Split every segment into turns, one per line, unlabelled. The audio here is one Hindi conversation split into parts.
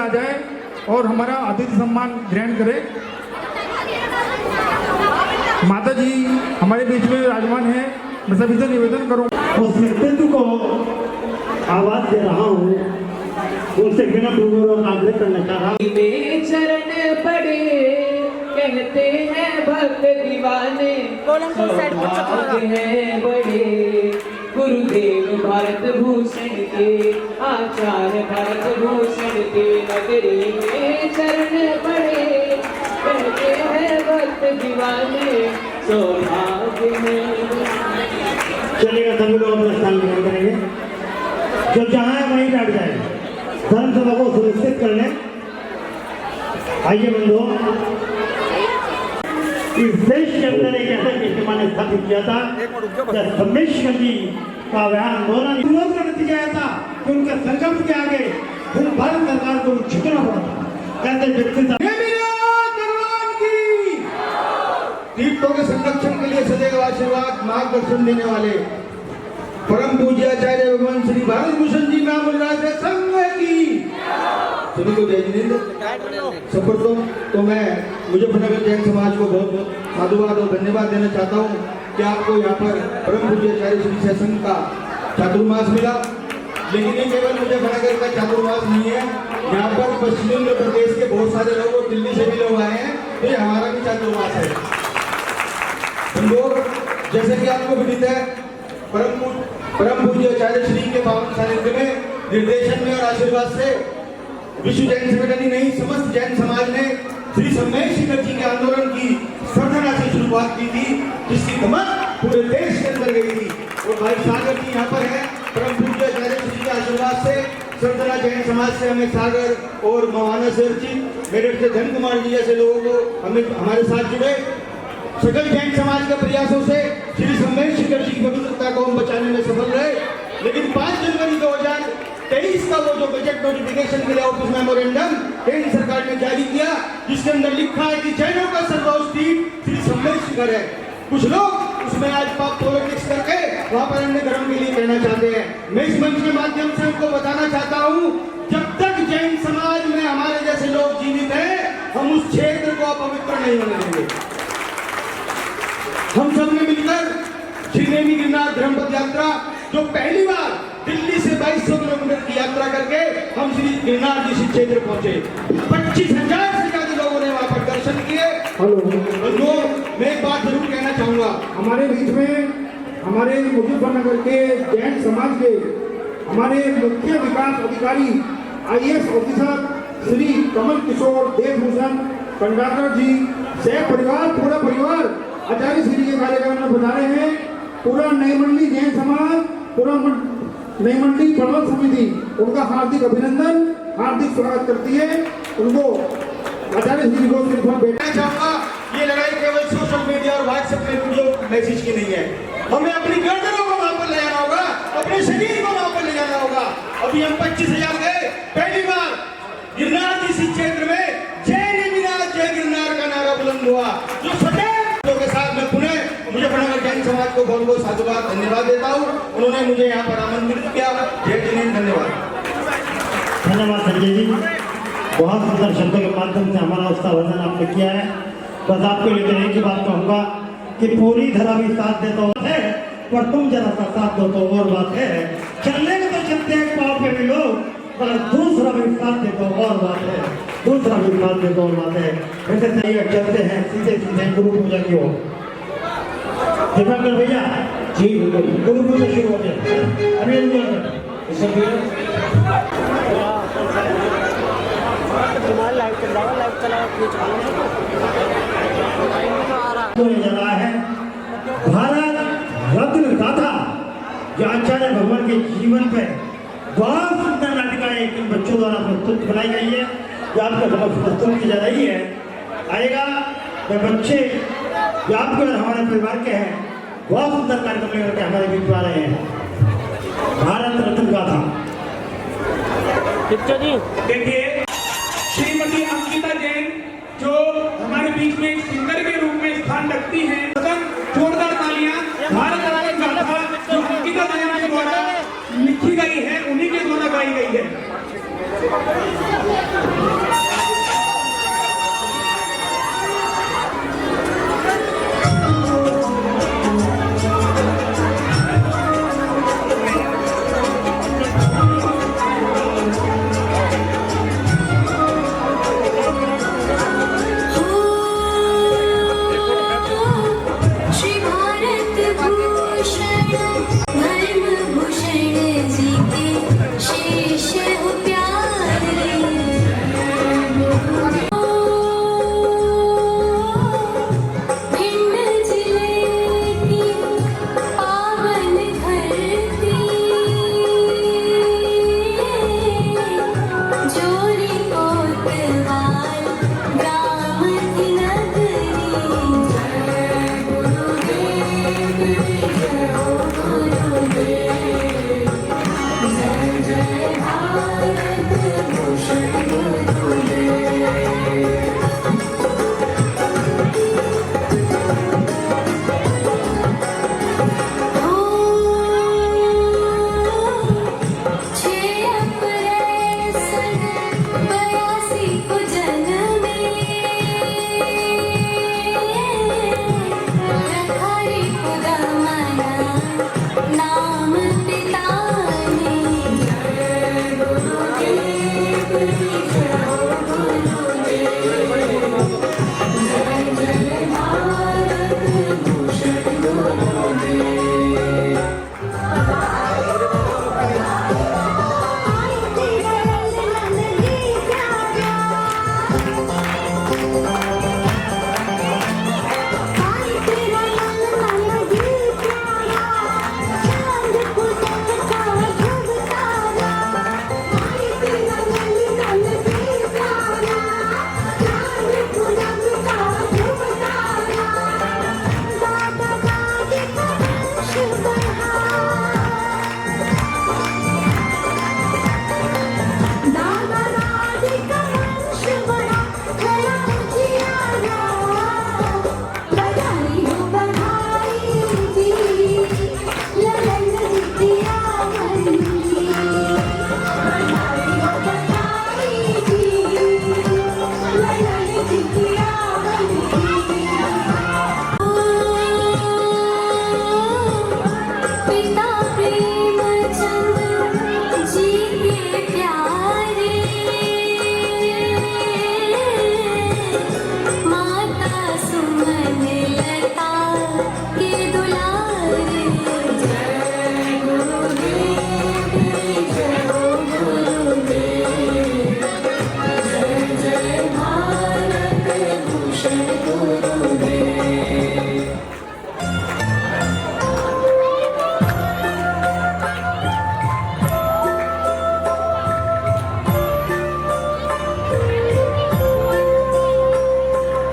आ जाए और हमारा अतिथि सम्मान ग्रहण करे। माता जी हमारे बीच में विराजमान है। मैं सभी से निवेदन करूँगा,
उस व्यक्तित्व को आवाज दे रहा हूँ, उनसे विनम्र आग्रह करना चाह रहा हूँ।
चरण पड़े कहते हैं भक्त दीवाने, सौभाग्य है बड़े गुरुदेव भारत भूषण के, आचार्य भारत भूषण के नगरी में चरण पड़े कहते हैं भक्त दीवाने, सौभाग्य है।
चलेगा, सभी लोग अपना स्थान ग्रहण करेंगे। जो जहाँ है वहीं बैठ जाए, धर्म सभा को सुनिश्चित कर लें। आइए बंधुओं, इस देश के अंदर एक ऐसा कीर्तिमान ने स्थापित किया था जब सम्मेश्वर जी का बयान आंदोलन का नतीजा आया था कि उनके संकल्प के आगे भारत सरकार को झुकना पड़ा था। ऐसे व्यक्ति
तीर्थों के संरक्षण के लिए सदैव आशीर्वाद मार्गदर्शन देने वाले परम पूज्य आचार्य भगवान श्री भारत भूषण जी महामंडल संघ की सभी को जय जिनेंद्र। सर्वप्रथम तो मैं मुजफ्फरनगर जैन समाज को बहुत बहुत साधुवाद और धन्यवाद देना चाहता हूँ कि आपको यहाँ पर परम पूज्य आचार्य श्री सत्संग का चातुर्मास मिला। लेकिन ये केवल मुजफ्फरनगर का चातुर्मास नहीं है, यहाँ पर पश्चिमी उत्तर प्रदेश के बहुत सारे लोग और दिल्ली से भी लोग आए हैं, तो ये हमारा भी चातुर्मास है। लोग जैसे कि आपको विदित है, परम पूज्य आचार्य श्री के पावन सानिध्य में निर्देशन में और आशीर्वाद से विश्व जैन संगठन ही नहीं समस्त जैन समाज ने श्री सम्मेश्वर जी के आंदोलन की साधना से शुरुआत की थी, जिसकी कमर पूरे देश के अंदर गई थी। और भाई सागर जी यहाँ पर है, परम पूज्य आचार्य श्री के आशीर्वाद से सरदार जैन समाज से हमें सागर और मवाना सर जी, मेरठ से धन कुमार जी जैसे लोगों को हमें हमारे साथ जुड़े। सकल जैन समाज के प्रयासों से श्री सम्मेश्वर जी की पवित्रता को हम बचाने में सफल रहे। लेकिन 5 जनवरी 2023 का वो जो बजट नोटिफिकेशन के लिए ऑफिस मेमोरेंडम केंद्र सरकार ने जारी किया, जिसके अंदर लिखा है कि जैनों का सर्वोच्च तीर्थ श्री सम्मेश्वर है। कुछ लोग उसमें आज पाप पॉलिटिक्स करके वहां पर अन्य धर्म के लिए कहना चाहते हैं। मैं इस मंच के माध्यम से उनको बताना चाहता हूँ, जब तक जैन समाज में हमारे जैसे लोग जीवित हैं, हम उस क्षेत्र को अपवित्र नहीं होने देंगे। हम सब ने मिलकर श्रीदेवी गिरनार धर्मपद यात्रा, जो पहली बार दिल्ली से 2200 किलोमीटर की यात्रा करके हम श्री गिरनार जी इस क्षेत्र पहुंचे। 25,000 से ज्यादा लोगों ने वहां पर दर्शन किए। जो मैं एक बात जरूर कहना चाहूंगा,
हमारे बीच में हमारे मुजफ्फरनगर के जैन समाज के हमारे मुख्य विकास अधिकारी IAS ऑफिसर श्री कमल किशोर देवभूषण कंडाकर जी से परिवार, पूरा परिवार आचार्य श्री के कार्यक्रम में बता रहे हैं। पूरा नई मंडी जैन समाज, पूरा नई मंडी प्रबंध समिति उनका हार्दिक अभिनंदन, हार्दिक स्वागत करती है। उनको आचार्य श्री को
बैठना चाहूंगा। ये लड़ाई केवल सोशल मीडिया और व्हाट्सएप में वीडियो मैसेज की नहीं है, हमें अपनी गर्दनों को वहां पर ले जाना होगा, अपने शरीर को वहां पर ले जाना होगा। अभी हम 25,000 गए, पहली बार गिरनार इसी क्षेत्र में जय गिरनार जय गिरनार का नारा बुलंद हुआ, जो सदैव के साथ मैं पुनः मुजफ्फरनगर जैन समाज को बहुत बहुत साधुवाद धन्यवाद देता हूँ। उन्होंने मुझे यहाँ पर आमंत्रित किया। जय जिनेंद्र, धन्यवाद।
धन्यवाद संजय जी, बहुत सुंदर शब्दों के माध्यम से हमारा उसका वर्णन आपने किया है। बस आपको लेकर एक ही बात कहूँगा कि पूरी धरा भी साथ दे तो है, पर तुम जरा सा साथ दो तो और बात है। चलने में तो चलते हैं पाँव पे भी लोग, पर दूसरा भी साथ दे तो और बात है, दूसरा भी साथ दे तो और बात है। वैसे नहीं चलते हैं सीधे सीधे गुरु पूजा की ओर। दिवाकर भैया जी, गुरु पूजा शुरू हो गया। जला है भारत रत्न गाथा, जो आचार्य भगवान के जीवन पे बहुत सुंदर नाटिकाएं इन बच्चों द्वारा प्रस्तुत बनाई गई है, जो आपके समक्ष प्रस्तुत की जा रही है। आएगा वे बच्चे जो आपके और हमारे परिवार के हैं, बहुत सुंदर कार्यक्रम लेकर के हमारे बीच आ रहे हैं। भारत रत्न गाथा
देखिए, श्रीमती अंकिता जैन जो हमारे बीच में एक सिंगर के रूप में स्थान रखती हैं, जोरदार तालियां। भारत रत्न गाथा जो अंकिता जैन के द्वारा लिखी गई है, उन्हीं के द्वारा गाई गई है।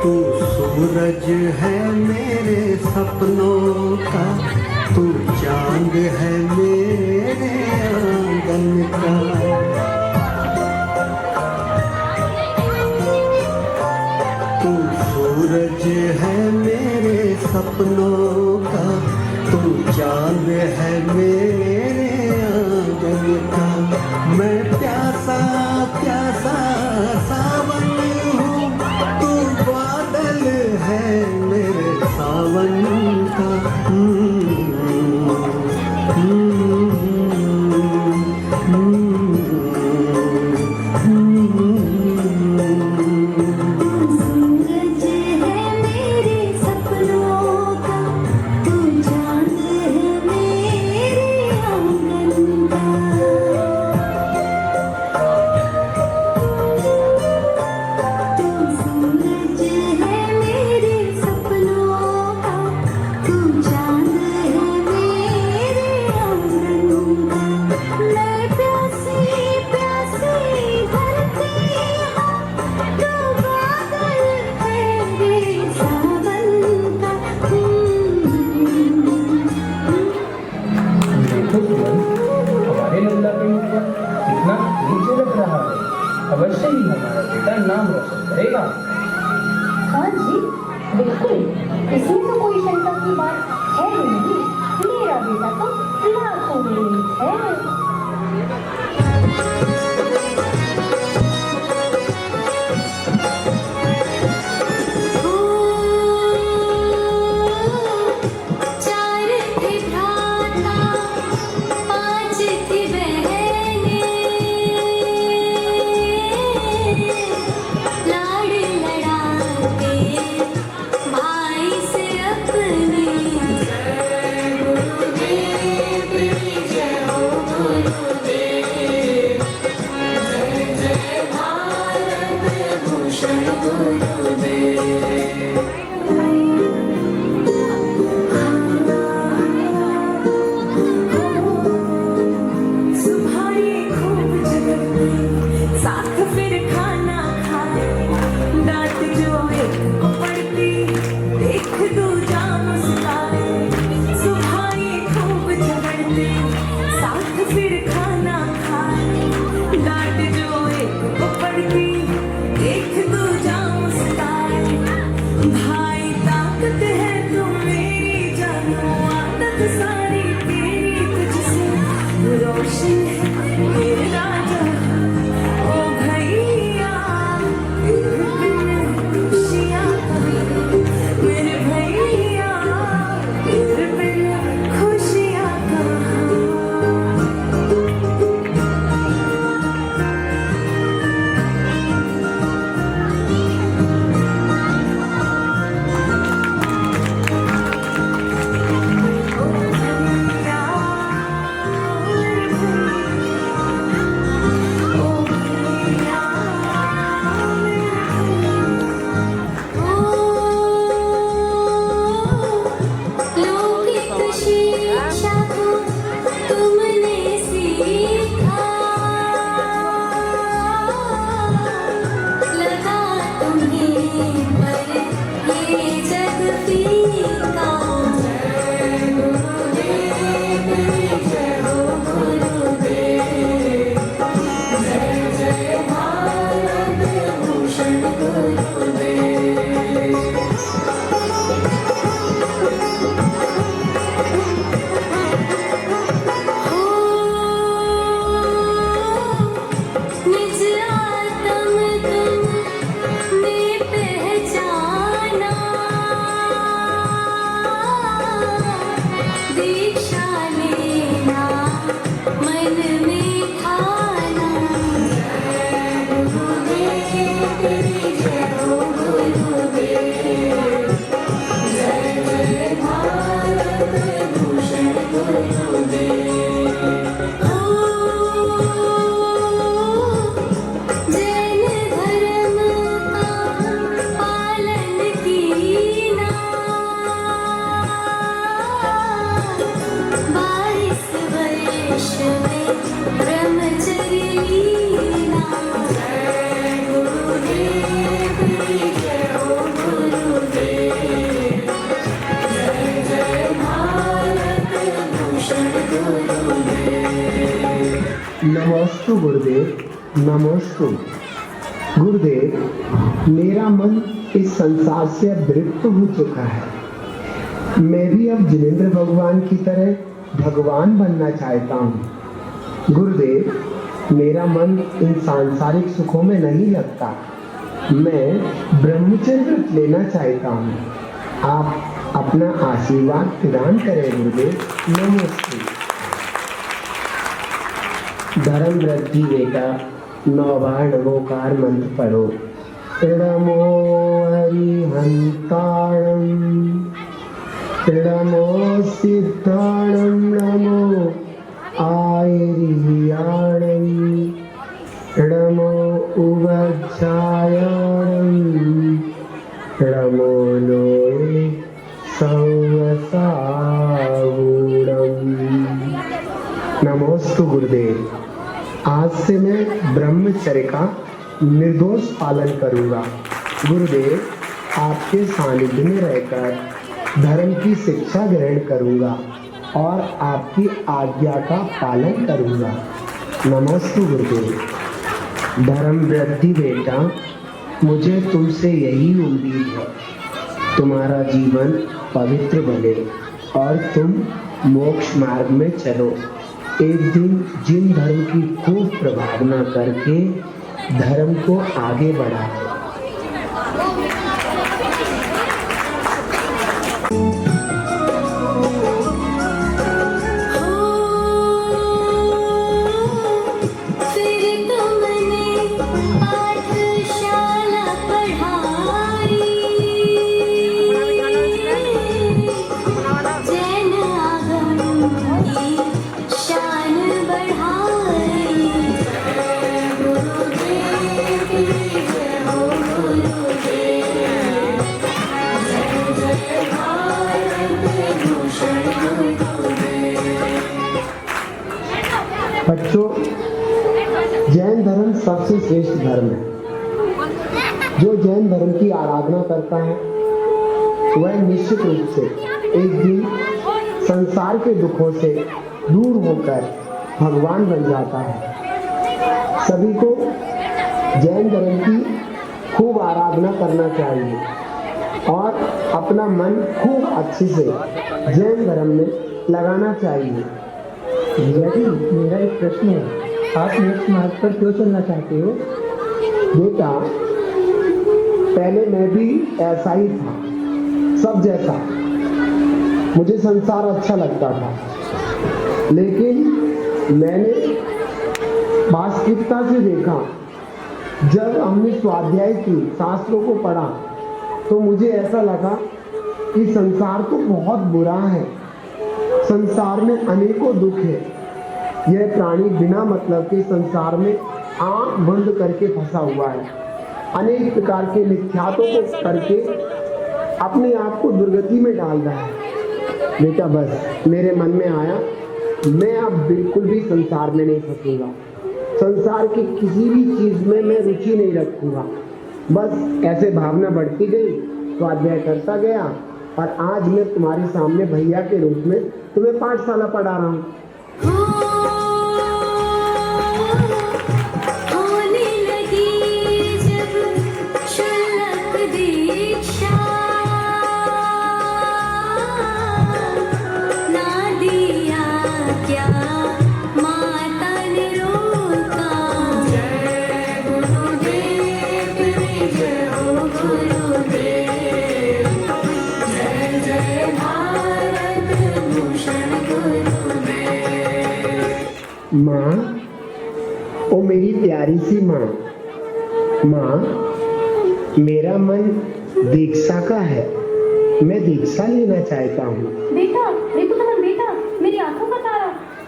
सूरज है मेरे सपनों का, तू चांद है मेरे आंगन का। तू सूरज है मेरे सपनों का, तू चांद है मेरे आंगन का। मैं प्यासा प्यासा सावन हूँ, तू बादल है मेरे सावन का।
सूरज है मेरे सपनों का, तू चांद है मेरे आंगन का। तू सूरज है मेरे सपनों का, तू चांद है मेरे आंगन का। मैं प्यासी प्यासी धरती हूँ, तू बादल है मेरे सावन का।
हमारे नंदा के ऊपर कितना नीचे लग रहा है। अवश्य ही हमारा बेटा नाम रोशन करेगा।
हाँ जी बिल्कुल, इसमें तो कोई शंका की बात है ही नहीं। मेरा बेटा तो लाखों में एक है। चार थे भ्राता, पांच थी बहनें, लाड़ लड़ाते भाई से अपने। जय गुरुदेव जय हो गुरुदेव,
नमोस्तु गुरुदेव, नमोस्तु गुरुदेव। मेरा मन इस संसार से विरक्त हो चुका है। मैं भी अब जिनेंद्र भगवान की तरह भगवान बनना चाहता हूँ। गुरुदेव, मेरा मन इन सांसारिक सुखों में नहीं लगता। मैं ब्रह्मचर्य व्रत लेना चाहता हूँ। आप अपना आशीर्वाद प्रदान करें गुरुदेव, नमस्ते। धर्म वृद्धि बेटा 9 बार नमोकार मंत्र पढ़ो। नमो हरिहंताणं, नमो सिद्धाणं, नमो आयरियाणं, नमो उवज्जायाणं, नमो लोये संवसावूढं। नमोस्तु गुरुदेव। आज से मैं ब्रह्मचर्य का निर्दोष पालन करूंगा। गुरुदेव, आपके सानिध्य में रहकर धर्म की शिक्षा ग्रहण करूंगा और आपकी आज्ञा का पालन करूंगा। नमस्ते गुरुदेव। धर्म वृद्धि बेटा, मुझे तुमसे यही उम्मीद है, तुम्हारा जीवन पवित्र बने और तुम मोक्ष मार्ग में चलो। एक दिन जिन धर्म की खूब प्रभावना करके धर्म को आगे बढ़ाओ। बच्चों, जैन धर्म सबसे श्रेष्ठ धर्म है। जो जैन धर्म की आराधना करता है वह निश्चित रूप से एक दिन संसार के दुखों से दूर होकर भगवान बन जाता है। सभी को जैन धर्म की खूब आराधना करना चाहिए और अपना मन खूब अच्छे से जैन धर्म में लगाना चाहिए। भैया जी, मेरा एक प्रश्न है, आप मोक्ष मार्ग पर क्यों चलना चाहते हो? बेटा, पहले मैं भी ऐसा ही था, सब जैसा। मुझे संसार अच्छा लगता था, लेकिन मैंने वास्तविकता से देखा। जब हमने स्वाध्याय की, शास्त्रों को पढ़ा, तो मुझे ऐसा लगा कि संसार तो बहुत बुरा है, संसार में अनेकों दुख है। यह प्राणी बिना मतलब के संसार में आंख बंद करके फंसा हुआ है। अनेक प्रकार के मिथ्यात्वों को करके अपने आप को दुर्गति में डाल रहा है। बेटा, बस मेरे मन में आया, मैं अब बिल्कुल भी संसार में नहीं फंसूंगा। संसार की किसी भी चीज में मैं रुचि नहीं रखूंगा। बस ऐसे भावना बढ़ती गई, स्वाध्याय करता गया और आज मैं तुम्हारे सामने भैया के रूप में तुम्हें पाठशाला पढ़ा रहा हूँ।
होने लगी जब शुल्लक दीक्षा, ना दिया क्या माता ने रोका। जय गुरुदेव, जय हो गुरुदेव, जय जय भारत भूषण गुरुदेव।
माँ, ओ मेरी प्यारी सी माँ, माँ, मेरा मन दीक्षा का है, मैं दीक्षा लेना चाहता हूँ।
बेटा, देखो तुम्हारा बेटा, मेरी आंखों का तारा,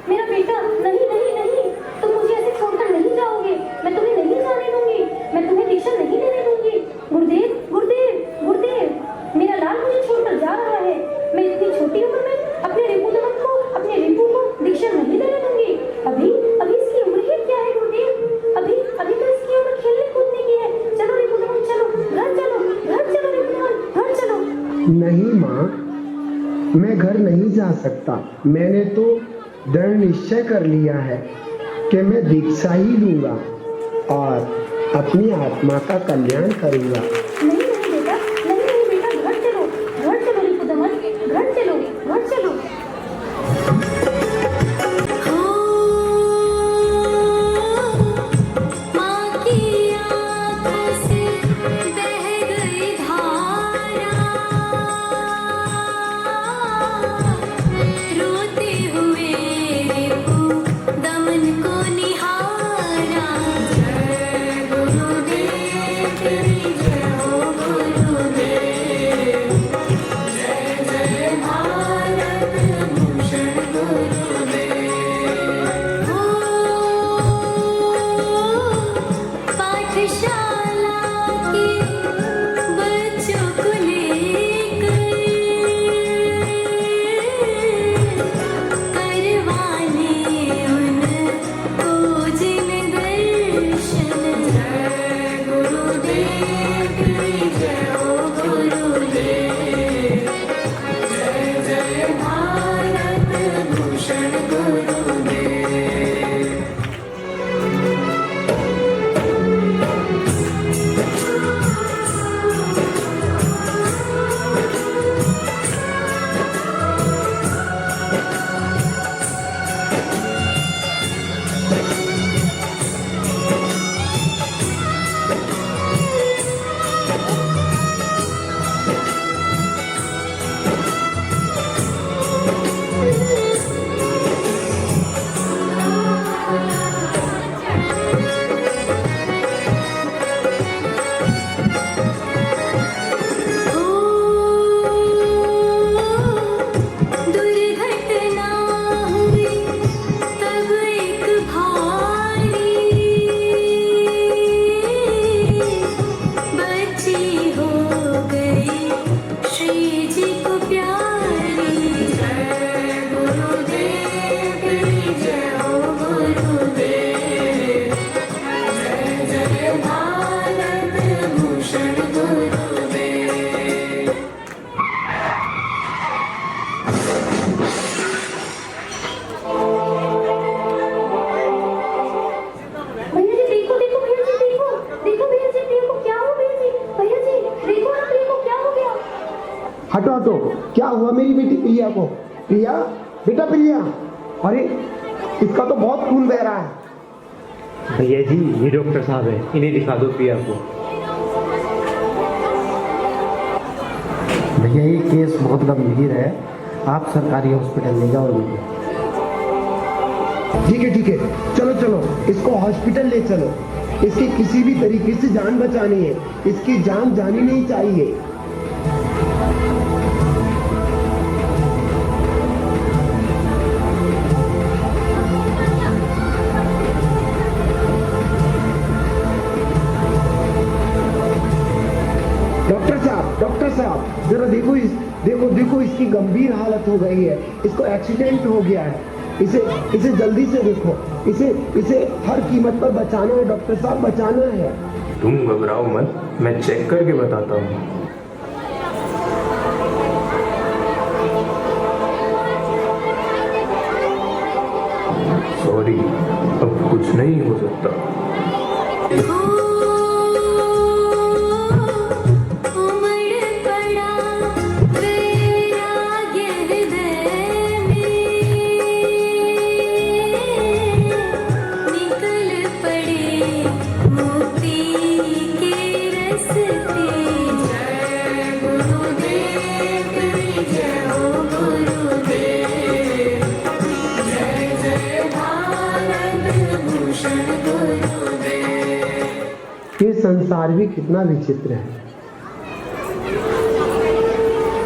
मेरा बेटा। नहीं नहीं नहीं, तुम मुझे ऐसे छोड़कर नहीं जाओगे। मैं तुम्हें नहीं जाने दूंगी, मैं तुम्हें दीक्षा नहीं देने दूंगी। गुरुदेव, गुरुदेव, गुरुदेव, मेरा लाल मुझे छोड़कर जा रहा है। मैं इतनी छोटी उम्र में अपने रिपुदमन को, अपने रिपु को दीक्षा नहीं देने दूंगी। अभी अभी इसकी उम्र ही क्या है गुरुदेव? अभी अभी तो इसकी उम्र खेलने कूदने की है। चलो रिपुदमन, चलो घर, चलो घर, चलो रिपुदमन, घर चलो।
नहीं माँ, मैं घर नहीं जा सकता। मैंने तो दृढ़ निश्चय कर लिया है कि मैं दीक्षा ही लूंगा और अपनी आत्मा का कल्याण करूंगा।
नहीं नहीं बेटा, नहीं नहीं बेटा, घर चलो, घर चलो रिपुदमन, घर चलो, घर चलो।
हटो हटो, क्या हुआ मेरी बेटी प्रिया को? प्रिया, बेटा प्रिया, अरे इसका तो बहुत खून बह रहा है।
भैया जी, ये डॉक्टर साहब है, इन्हें दिखा दो प्रिया को।
भैया ये केस बहुत गंभीर है, आप सरकारी हॉस्पिटल ले जाओ इनको। ठीक है, चलो चलो इसको हॉस्पिटल ले चलो। इसकी किसी भी तरीके से जान बचानी है, इसकी जान जानी नहीं चाहिए। डॉक्टर साहब जरा देखो, देखो इसकी गंभीर हालत हो गई है, इसको एक्सीडेंट हो गया है। इसे जल्दी से देखो, इसे हर कीमत पर बचाना है डॉक्टर साहब, बचाना है।
तुम घबराओ मत, मैं चेक करके बताता हूँ। सॉरी, अब कुछ नहीं हो सकता।
ये संसार भी कितना विचित्र है।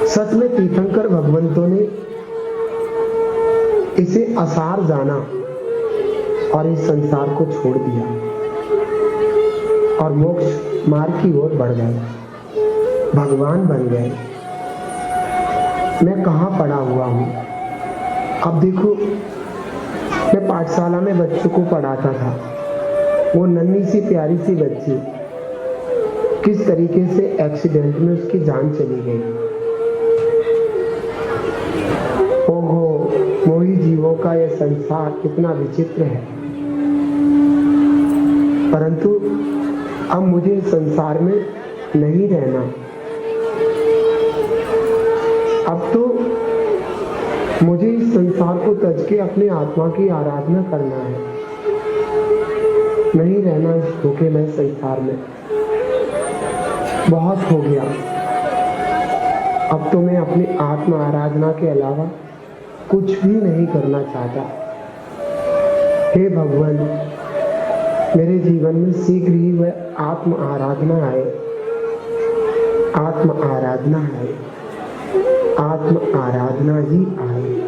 सच में तीर्थंकर भगवंतों ने इसे असार जाना और इस संसार को छोड़ दिया और मोक्ष मार्ग की ओर बढ़ गए, भगवान बन गए। मैं कहाँ पड़ा हुआ हूँ? अब देखो, मैं पाठशाला में बच्चों को पढ़ाता था, वो नन्ही सी प्यारी सी बच्ची किस तरीके से एक्सीडेंट में उसकी जान चली गई। ओहो, मोही जीवों का यह संसार कितना विचित्र है। परंतु अब मुझे इस संसार में नहीं रहना। अब तो मुझे इस संसार को तज के अपने आत्मा की आराधना करना है। नहीं रहना इस धोखे में संसार में। बहुत हो गया। अब तो मैं अपनी आत्मा आराधना के अलावा कुछ भी नहीं करना चाहता। हे भगवान, मेरे जीवन में शीघ्र ही वह आत्म आराधना आए। आत्म आराधना आए। आत्म आराधना ही आए।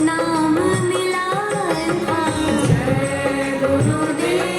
नाम मिला था, जय गुरुदेव।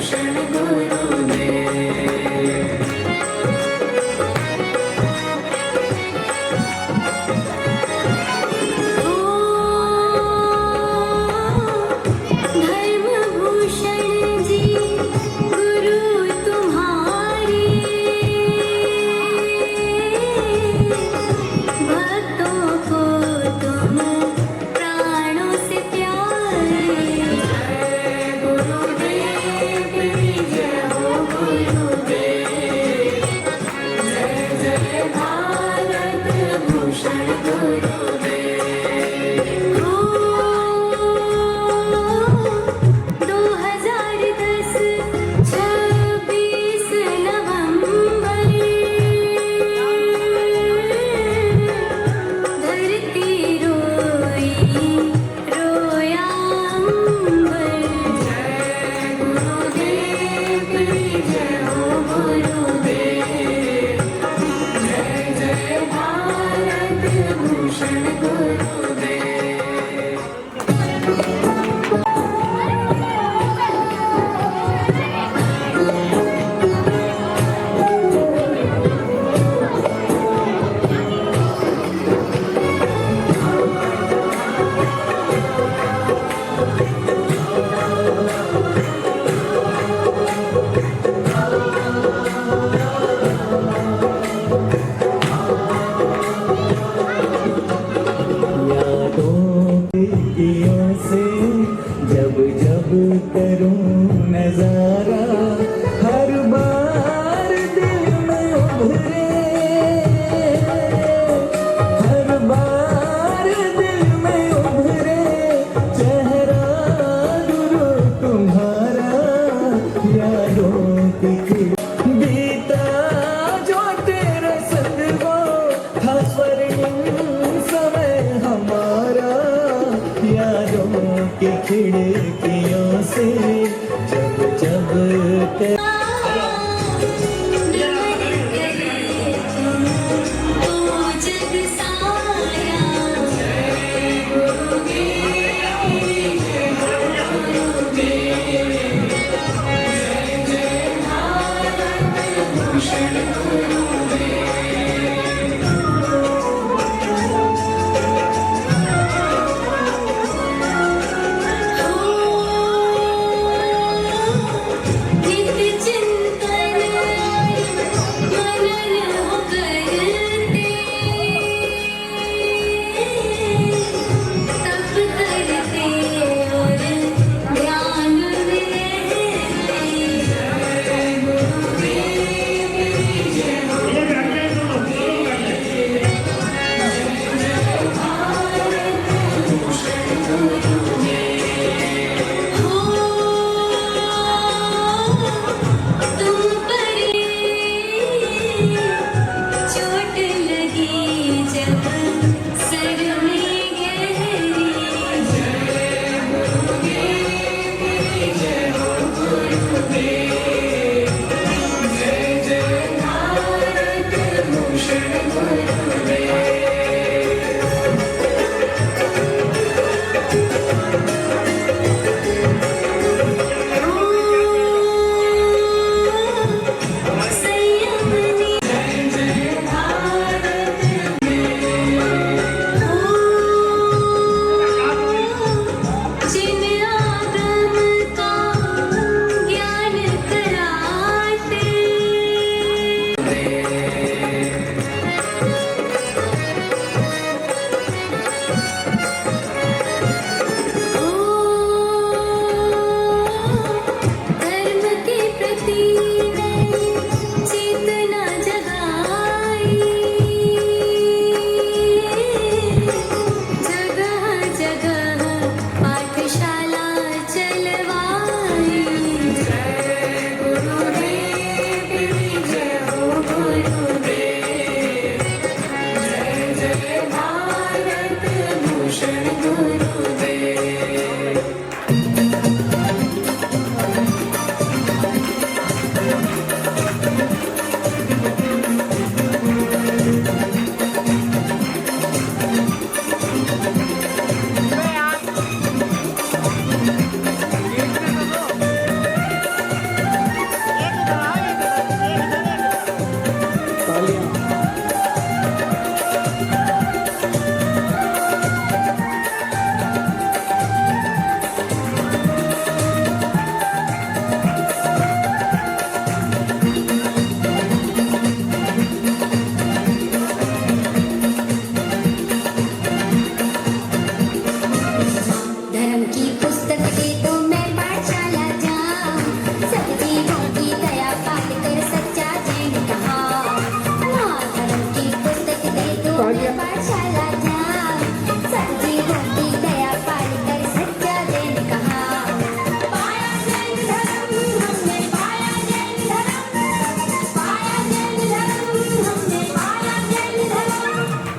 भूषण गुरुदेव। धर्म भूषण जी गुरु तुम्हारे, भक्तों को तुम प्राणों से प्यारे। जय गुरुदेव जय हो गुरुदेव, जय जय भारत भूषण गुरुदेव। 2010 26 नवंबर, धरती रोई रोया अंबर। जय गुरुदेव जय हो गुरुदेव, जय जय भारत भूषण गुरुदेव।
यादों से जब जब करूं नजारा, हर बार दिल में उभरे, हर बार दिल में उभरे चेहरा गुरु तुम्हारा। यादों की बीता जो तेरा संग वो था स्वर्णिम समय हमारा। यादों की खिड़कियों से जब जब
जग साया। जय गुरुदेव जय गुरुदेव, जय जय भारत भूषण गुरुदेव। नित्य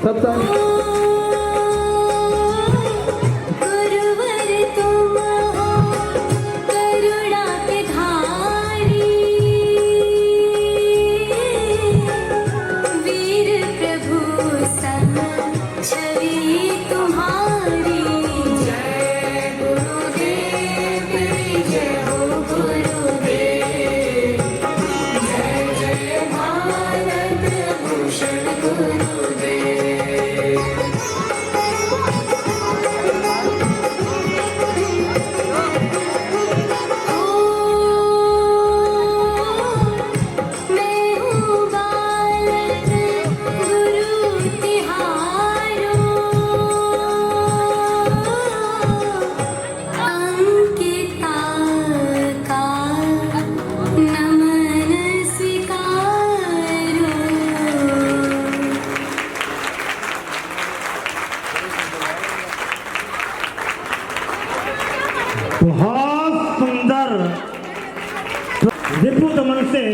सब साथ
गुरुवर तुम हो करुणा के धारी, वीर प्रभु संग छवि तुम्हारी। जय गुरुदेव जय हो गुरुदेव, जय जय भारत भूषण गुरुदेव। मैं हूँ बालक गुरु तिहारो, अंकिता का नमन स्वीकारो।
बहुत सुंदर रिपु दमन से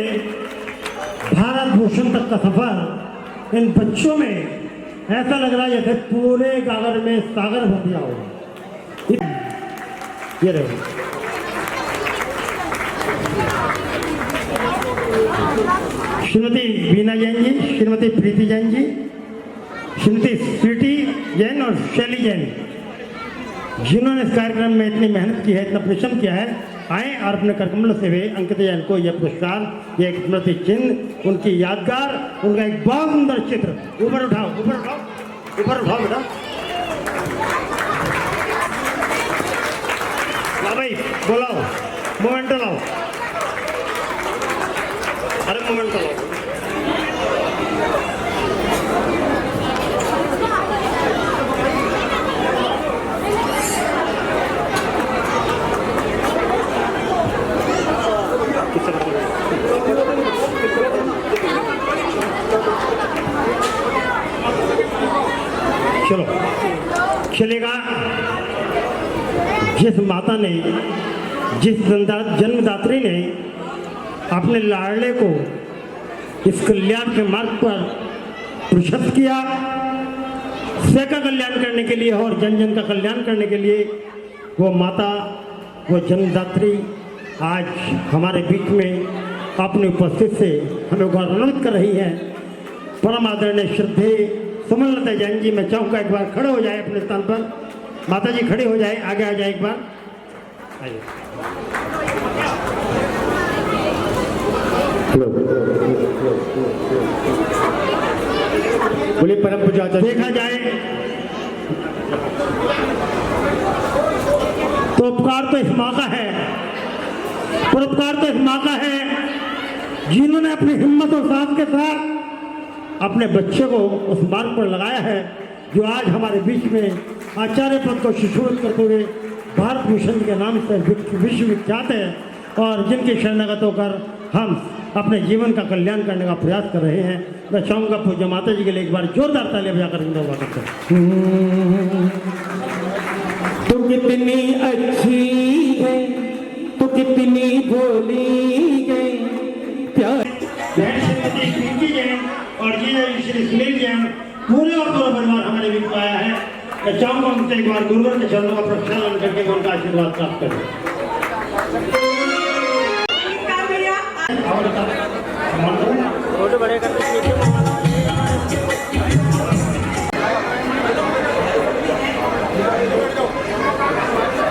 भारत भूषण तक का सफर इन बच्चों में ऐसा लग रहा है जैसे पूरे गागर में सागर भर दिया होगा। ये रहे श्रीमती बीना जैन जी, श्रीमती प्रीति जैन जी, श्रीमती स्वीटी जैन और शैली जैन, जिन्होंने इस कार्यक्रम में इतनी मेहनत की है, इतना परिश्रम किया है, आए और अपने करकमल से वे अंकित जैन को यह पुरस्कार, यह एक स्मृति चिन्ह, उनकी यादगार, उनका एक बहुत सुंदर चित्र। ऊपर उठाओ, ऊपर उठाओ, ऊपर उठाओ बेटा। ला भाई बोलाओ, मोमेंटो लाओ, अरे मोमेंटो लाओ। चलो चलेगा। जिस माता ने, जिस जन्मदात्री ने अपने लाडले को इस कल्याण के मार्ग पर प्रशस्त किया, स्वयं का कल्याण करने के लिए और जन जन का कल्याण करने के लिए, वो माता, वो जन्मदात्री आज हमारे बीच में अपनी उपस्थिति से हमें गौरवान्वित कर रही है। परम आदरणीय श्रद्धे सुमनलता जैन जी, मैं चाहूँगा एक बार खड़े हो जाए अपने स्थान पर। माता जी खड़े हो जाए, आगे आ जाए एक बार, आइए।
बोलिए परम पूजा
देखा जाए तो उपकार तो इस माँ का है, परोपकार तो इस माँ का है, जिन्होंने अपनी हिम्मत और साहस के साथ अपने बच्चे को उस मार्ग पर लगाया है जो आज हमारे बीच में आचार्य पद को सुशोभित करते हुए भारत भूषण के नाम से विश्व विख्यात है, और जिनके शरणागत होकर हम अपने जीवन का कल्याण करने का प्रयास कर रहे हैं। मैं चाहूँगा पूज्य माता जी के लिए एक बार जोरदार तालियां बजाकर धन्यवाद करते हैं।
तू कितनी अच्छी है, तू कितनी भोली है, प्यार
श्रीमती पिंकी जैन और जी श्री सुनील जैन, पूरे और पूरा परिवार हमारे बीच में आया है। मैं चाहूँगा उनसे एक बार गुरुवर के चरणों का प्रक्षालन करके उनका आशीर्वाद प्राप्त करें।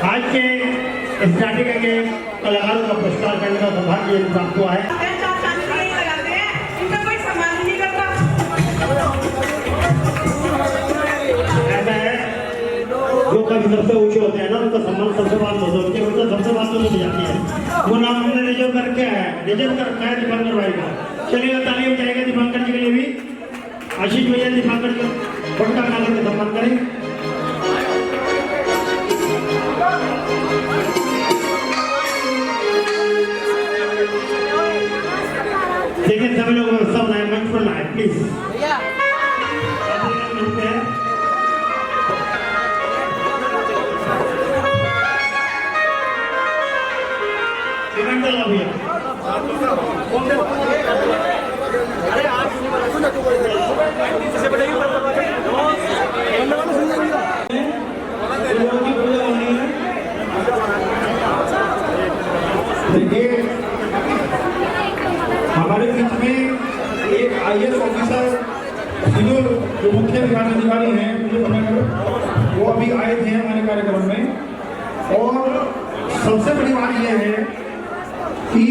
आज के इस नाटिका के कलाकारों का पुरस्कार करने का सौभाग्य प्राप्त हुआ है। जो कभी सबसे ऊंचे होते हैं ना, उनका सम्मान सबसे बात होता है, उनके सबसे बात होती जाती है। वो नाम हमने रिजर्व करके है, रिजर्व कर रखा है दीपांकर भाई का। चलिएगा, ताली हो जाएगा दीपांकर जी के लिए भी। आशीष भैया दीपांकर जी पटका कालर का सम्मान करें। देखिए सभी लोग व्यवस्था बनाए, मंच पर लाए प्लीज।
अरे आप
सिंगल जो मुख्य विकास अधिकारी हैं वो अभी आए थे हमारे कार्यक्रम में। और सबसे बड़ी बात यह है कि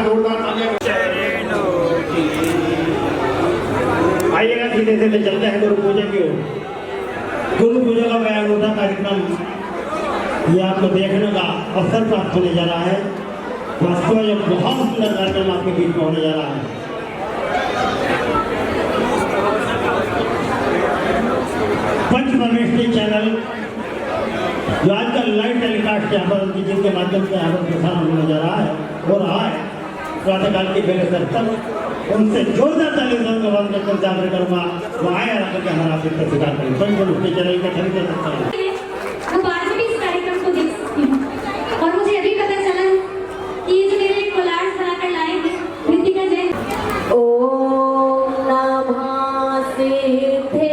जोरदार
आइएगा सीधे सीधे चलते हैं गुरु पूजा की ओर। गुरु पूजा का वह अनूठा कार्यक्रम ये आपको देखने का अवसर प्राप्त होने जा रहा है। वास्तव में एक बहुत सुंदर कार्यक्रम आपके बीच में होने जा रहा है। पंच परमेश्वरी चैनल जो आजकल लाइव टेलीकास्ट यहाँ पर जिनके माध्यम से यहाँ पर प्रसारण होने जा रहा है हो रहा है प्रातःकाल की बेले तक उनसे जोरदार ताली का जाकर करूँगा वो आए आकर के हमारा आपसे स्वीकार करें। पंच परमेश्वरी चैनल का खरीद सकता है
वो बाद में भी इस कार्यक्रम को देख सकती हूँ। और मुझे अभी पता चला कि ये जो मेरे लिए कोलाज बनाकर लाए हैं ऋतिका जैन। ओम नमः सिद्धेभ्यः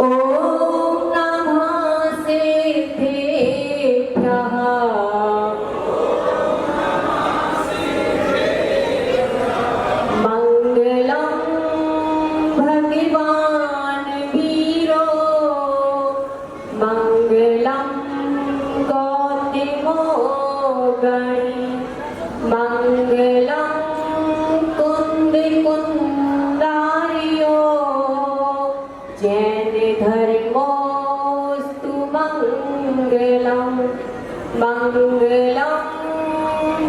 ओम नमः सिद्धेभ्यः मंगलम भगवान वीरो मंगलम गौतमो गणी मंगलम कुंद कुंदारियो जैन धर्मोस्तु मंगलम मंगलम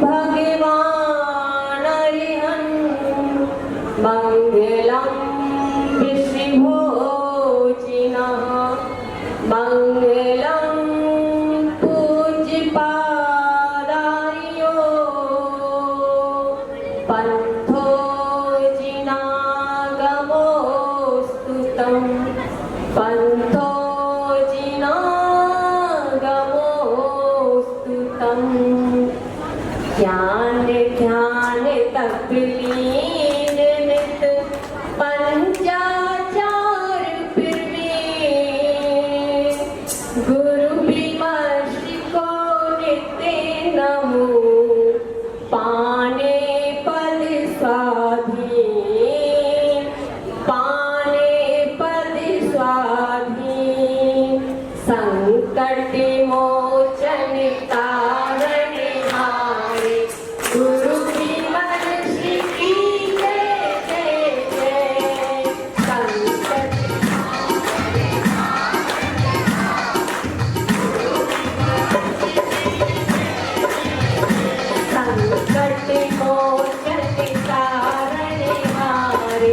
भगवान अरिहंत मंगलम विष्णुभोजिनः मंगलम पूज्यपादार्यो पंथो जिनागमोस्तुतं पंथो जिनागमोस्तुतं ध्यान ध्यान तपलीन नित पंचाचार प्रवीण गुरु विमर्श को नित्य नमो पाने पद स्वाधीन पाने पद स्वाधीन संकट मोचन तारण हारे गुरु विमर्श की जय जय जय संकट संकट मोचन तारण हारे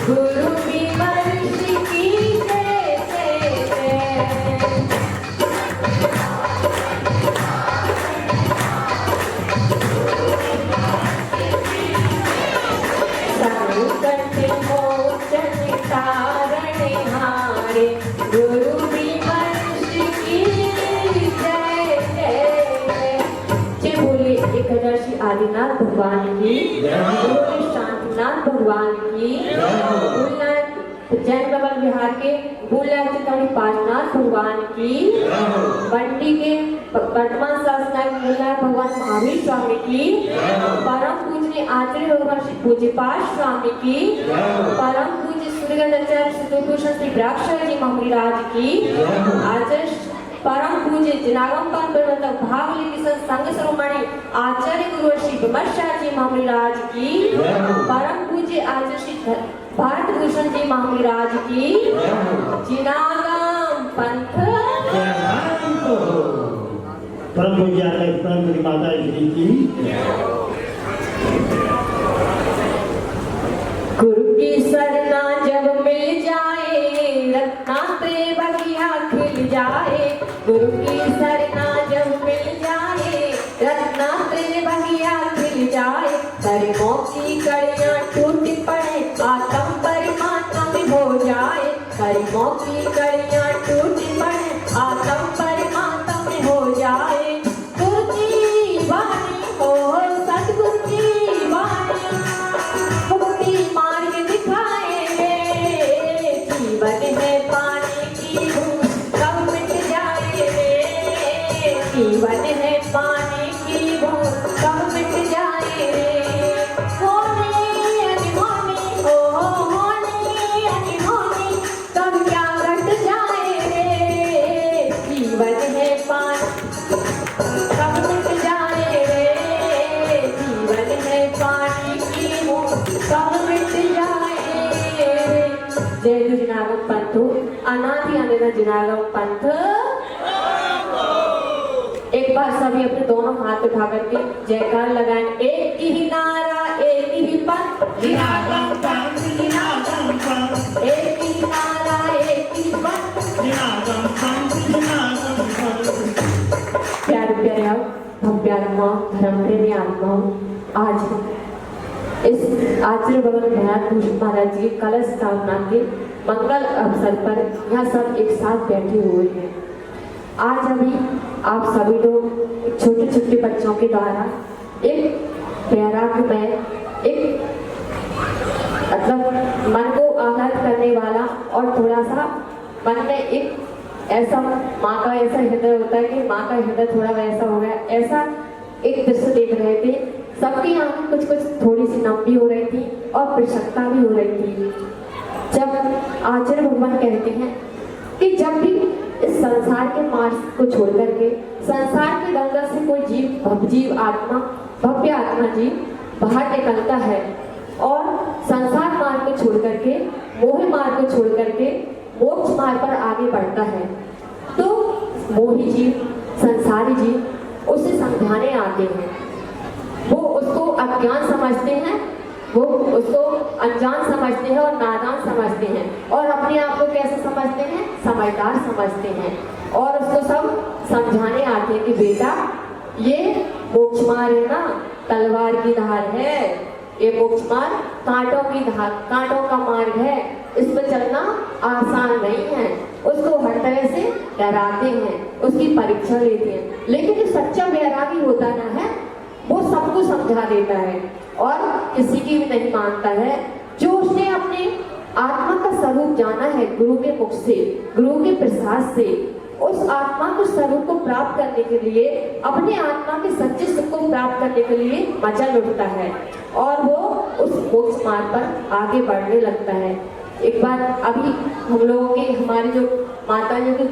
गुरु विमर्श की जय जय जय संकट मोचन तारण हारे गुरु विमर्श की जय जय जय बोले एकादशी आदिनाथ भगवान की बोले शांतिनाथ भगवान की बोलना जैन कमल बिहार के बोले पांचनाथ भगवान की बंटी के वर्तमान शासनायक बोला भगवान महावीर स्वामी की परम पूज्य आचार्य भगवान श्री पूज्यपाद स्वामी की परम पूज्य सूर्यगंधाचार्य सिद्धभूषण श्री ब्राक्षर जी महाराज की आचार्य परम पूज्य जनागम प्रबंधक भागवती किशन संघ शिरोमणि आचार्य गुरु श्री विमर्शा जी महाराज की परम पूज्य आचार्य श्री भारत भूषण जी महाराज की जिनागम पंथ
परम पूज्य परम माता श्री की
गुरु की सरना जब मिल जाए रत्नात्रे बगिया खिल जाए गुरु की सरना जब मिल जाए रत्नात्रे बगिया खिल जाए कर्मों की कड़ियां टूट पड़े आत्म परमात्मा में हो जाए कर्मों की कड़ियां टूट पड़े आत्म परमात्मा में हो जाए गुरु की वाणी हो सतगुरु की वाणी मुक्ति मार्ग दिखाएंगे जीवन में पानी की भूख कब मिट जाए रे जय जुनागम पंथो अनादि अनंत जुनागम पंथ। एक बार सभी अपने दोनों हाथ उठा करके जयकार लगाएं। एक ही नारा एक ही पंथ,
जुनागम पंथ, जुनागम पंथ,
एक ही नारा एक ही पंथ।
जुनागम पंथ, जुनागम पंथ।
प्यारे प्यारे भव्यात्माओं, धर्म प्रेमी आत्माओं, आज इस आचार्य भगवान भरत भूषण महाराज जी के कलश स्थापना के मंगल अवसर पर यहाँ सब एक साथ बैठे हुए हैं। आज अभी आप सभी लोग छोटे छोटे बच्चों के द्वारा एक बैराग में एक मतलब मन को आह्लाद करने वाला और थोड़ा सा मन में एक ऐसा माँ का ऐसा हृदय होता है कि माँ का हृदय थोड़ा वैसा हो गया, ऐसा एक दृश्य देख रहे थे। सबकी आंखें कुछ कुछ थोड़ी सी नम भी हो रही थी और प्रसन्नता भी हो रही थी। जब आचार्य भगवान कहते हैं कि जब भी इस संसार के मार्ग को छोड़ करके संसार के गंगा से कोई जीव आत्मा भव्य आत्मा जीव बाहर निकलता है और संसार मार्ग को छोड़ करके मोह मार्ग को छोड़ करके मोक्ष मार्ग पर आगे बढ़ता है, तो मोही जीव संसारी जीव उसे समझाने आते हैं। वो उसको अज्ञान समझते हैं, वो उसको अनजान समझते हैं और नादान समझते हैं और अपने आप को कैसे समझते हैं, समझदार समझते हैं और उसको सब समझाने आते हैं कि बेटा ये मोक्ष मार्ग है ना, तलवार की धार है, ये मोक्ष मार्ग कांटों की धार, कांटों का मार्ग है, इस पर चलना आसान नहीं है। उसको हर तरह से डराते हैं, उसकी परीक्षा लेते हैं, लेकिन जो सच्चा वैरागी होता ना है वो सबको समझा देता है और किसी की भी नहीं मानता है। जो उसने अपने आत्मा का स्वरूप जाना है गुरु के मुख से, गुरु के प्रसाद से, उस आत्मा के स्वरूप को प्राप्त करने के लिए, अपने आत्मा के सच्चे सुख को प्राप्त करने के लिए मचल उठता है और वो उस मोक्ष मार्ग पर आगे बढ़ने लगता है। एक बार अभी हम लोगों के हमारे जो माताओं की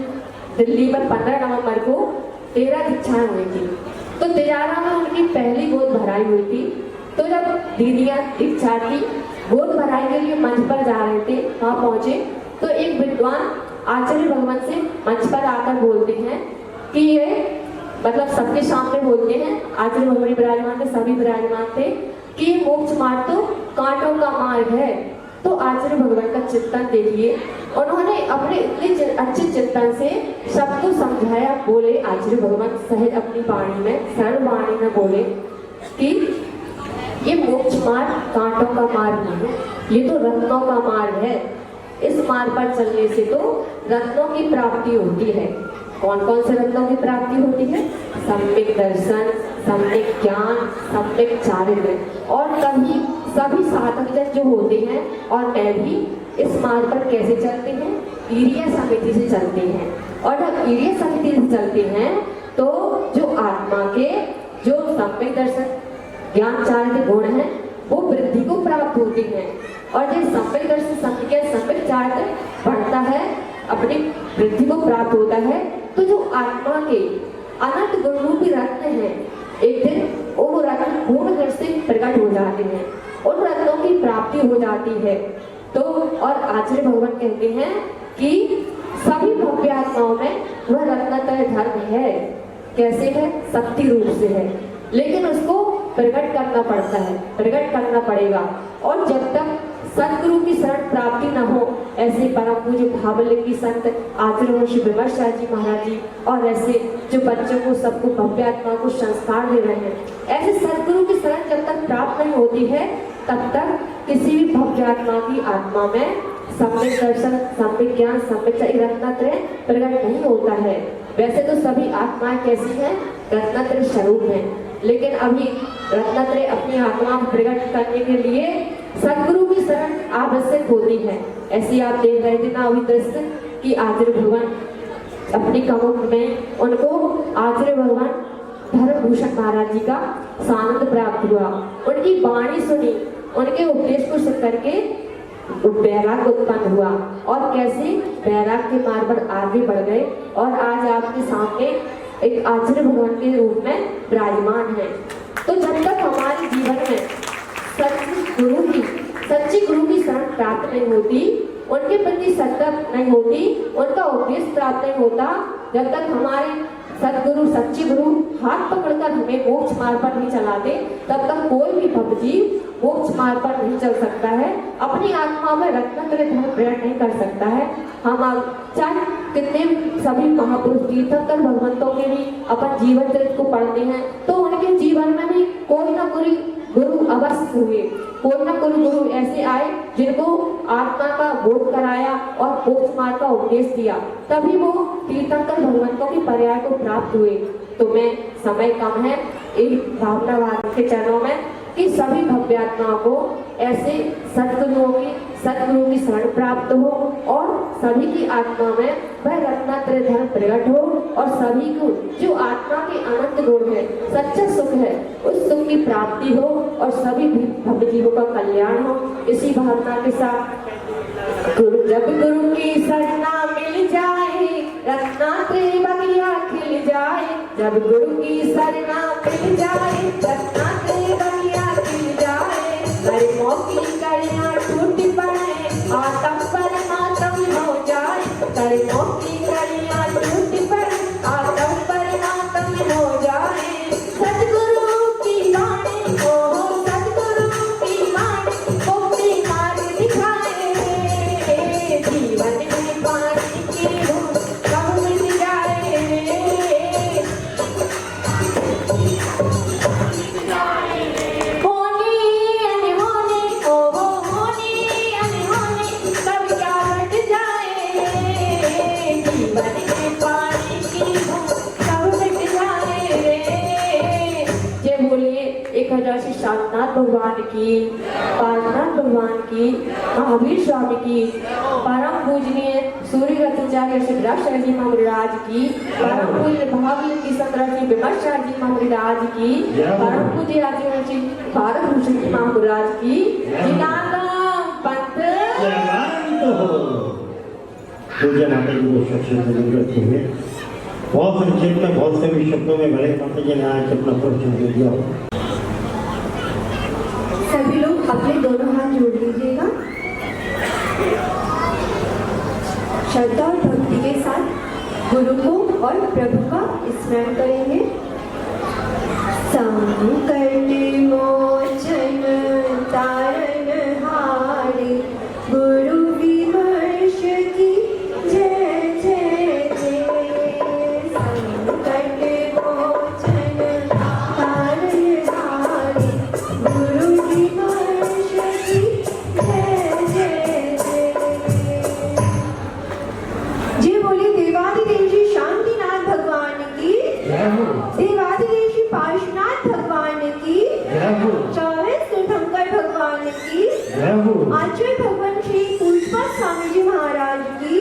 दिल्ली में 15 नवंबर को 13 दीक्षाएं हुई थी, तो तिजारा में उनकी पहली गोद भराई हुई थी। तो जब दीदियां दीक्षार्थी गोद भराई के लिए मंच पर जा रहे थे, वहां पहुंचे तो एक विद्वान आचार्य भगवान से मंच पर आकर बोलते हैं कि ये मतलब सबके सामने बोलते हैं, आचार्य भगवान विराजमान थे, सभी विराजमान थे कि ये मोक्ष मार्ग तो कांटों का मार्ग है। तो आचार्य भगवान का चिंतन देखिए, उन्होंने अपने इतने अच्छे चिंतन से सबको समझाया। बोले आचार्य भगवान सहज अपनी वाणी में, सरल वाणी में बोले कि ये मोक्ष मार्ग कांटों का मार्ग नहीं है, ये तो रत्नों का मार्ग है। इस मार्ग पर चलने से तो रत्नों की प्राप्ति होती है। कौन कौन से रत्नों की प्राप्ति होती है? सम्यक दर्शन, सम्यक ज्ञान, सम्यक चारित्र्य। और कभी सभी साधक जन जो होते हैं और मैं भी इस मार्ग पर कैसे चलते हैं? ईर्ष्या समिति से चलते हैं। और जब ईर्ष्या समिति से चलते हैं तो जो आत्मा के जो सम्यक दर्शन, ज्ञान, चारित्र्य गुण हैं वो वृद्धि को प्राप्त होती हैं और जब सम्यक दर्शन, सम्यक चारित्र्य बढ़ता है, अपनी वृद्धि को प्राप्त होता है, तो जो आत्मा के अनंत गुण रूपी रत्न हैं, एक दिन वो रत्न पूर्ण रूप से प्रकट हो जाते हैं, उन रत्नों की प्राप्ति हो जाती है। तो और आचार्य भगवान कहते हैं कि सभी भव्य आत्माओं में वह रत्नत्रय धर्म है। कैसे है? शक्ति रूप से है, लेकिन उसको प्रकट करना पड़ता है, प्रकट करना पड़ेगा। और जब तक सतगुरु की शरण प्राप्ति न हो, ऐसे परम पूज्य भावलिंगी संत आचार्य श्री विमर्शा जी महाराज जी और ऐसे जो बच्चों को सबको भव्य आत्मा को संस्कार दे रहे हैं, ऐसे सतगुरु की शरण जब तक प्राप्त नहीं होती है तब तक किसी भी भव्य आत्मा की आत्मा में सम्यक दर्शन, सम्यक ज्ञान, सम्यक रत्नत्रय प्रकट नहीं होता है। वैसे तो सभी आत्माएं कैसी हैं? रत्नत्रय स्वरूप हैं, लेकिन अभी रत्नत्रय अपनी आत्मा को प्रकट करने के लिए सदगुरु की शरण आवश्यक होती है। ऐसे आप देख रहे थे ना अभी दृश्य कि आचार्य भगवान अपनी कमों में उनको आचार्य भगवान धर्मभूषण महाराज जी का सानंद प्राप्त हुआ, उनकी वाणी सुनी, उनके उपदेश को सुन करके बैराग उत्पन्न हुआ और कैसे बैराग के मार्ग पर आगे बढ़ गए और आज आपके सामने एक आचार्य भगवान के रूप में विराजमान है। तो जब तक हमारे जीवन में सच्ची गुरु की शरण प्राप्त नहीं होती, उनके प्रति श्रद्धा नहीं होती, उनका उपदेश प्राप्त नहीं होता, जब तक हमारे सदगुरु सच्चे गुरु हाथ पकड़कर हमें मोक्ष मार्ग पर नहीं चलाते, तब तक कोई भी भक्त जीव मोक्ष मार्ग पर नहीं चल सकता है, अपनी आत्मा में रत्नत्रय धर्म प्रकट नहीं कर सकता है। हम चाहे कितने सभी महापुरुष तीर्थंकर भगवंतों के भी अपन जीवन चरित्र को पढ़ते हैं, तो उनके जीवन में भी कोई ना कोई गुरु अवश्य हुए, कोई ना कोई गुरु ऐसे आए जिनको आत्मा का बोध कराया और मोक्ष मार्ग का उपदेश दिया, तभी वो तीर्थंकर भगवंतों के पर्याय को प्राप्त हुए। तो मैं समय कम है एक भावनावाद के चरणों में कि सभी भव्य आत्माओं को ऐसे सदगुरु की शरण प्राप्त हो और सभी की आत्मा में वह रत्नात्रय धर्म प्रकट हो और सभी को जो आत्मा के अनंत गुण है, सच्चा सुख है, उस सुख की प्राप्ति हो और सभी भव्य जीवों का कल्याण हो। इसी भावना के साथ जब गुरु की शरणा मिल जाए, रत्नात्रय बगिया खिल जाए, जब गुरु की शरणा मिल जाए, रत्नात्रय बगिया खिल जाए, हर मौकी कड़ियाँ टूट पड़े, आत्म परमात्म हो जाए, हर मौकी कड़ियाँ टूट पड़े, आत्म परमात्म हो जाए। सतगुरु की वाणी हो, सतगुरु की वाणी मुक्ति मार्ग दिखाए, जीवन में पानी की धूप कब मिल जाए। होने अनहोने होने अनहोने कब क्या घट जाए, जीवन में पानी की धूप कब मिट जाए। जय बोलिए 1000 श्री शांतनाथ भगवान की, पार्वनाथ भगवान की, महावीर स्वामी की, परम पूजनीय सूर्य रत्नाचार्य शिवराज जी महाराज की, परम पूज्य भावी की 17 जी विमर्शार जी महाराज की, परम पूज्य आजीवन जी भारत भूषण जी महाराज की, जिनागम पंथ
पूज्य माता जी को शब्द जरूरत है। बहुत संक्षेप में बहुत से शब्दों में भले माता जी ने आज अपना प्रवचन दे दिया।
सभी लोग अपने दोनों हाथ जोड़ लीजिएगा, श्रद्धा और भक्ति के साथ गुरु को और प्रभु का स्मरण करेंगे। संकट मोचन तारण हारे, गुरु विमर्श की जय जय जय। संकट मोचन तारण हारे, गुरु विमर्श की जय जय जय। जी बोली देवादिदेव शांतिनाथ भगवान की, देवादिदेव पार्श्वनाथ भगवान की, 24 तीर्थंकर भगवान की, आचार्य भगवान श्री पुष्पा स्वामी जी महाराज की,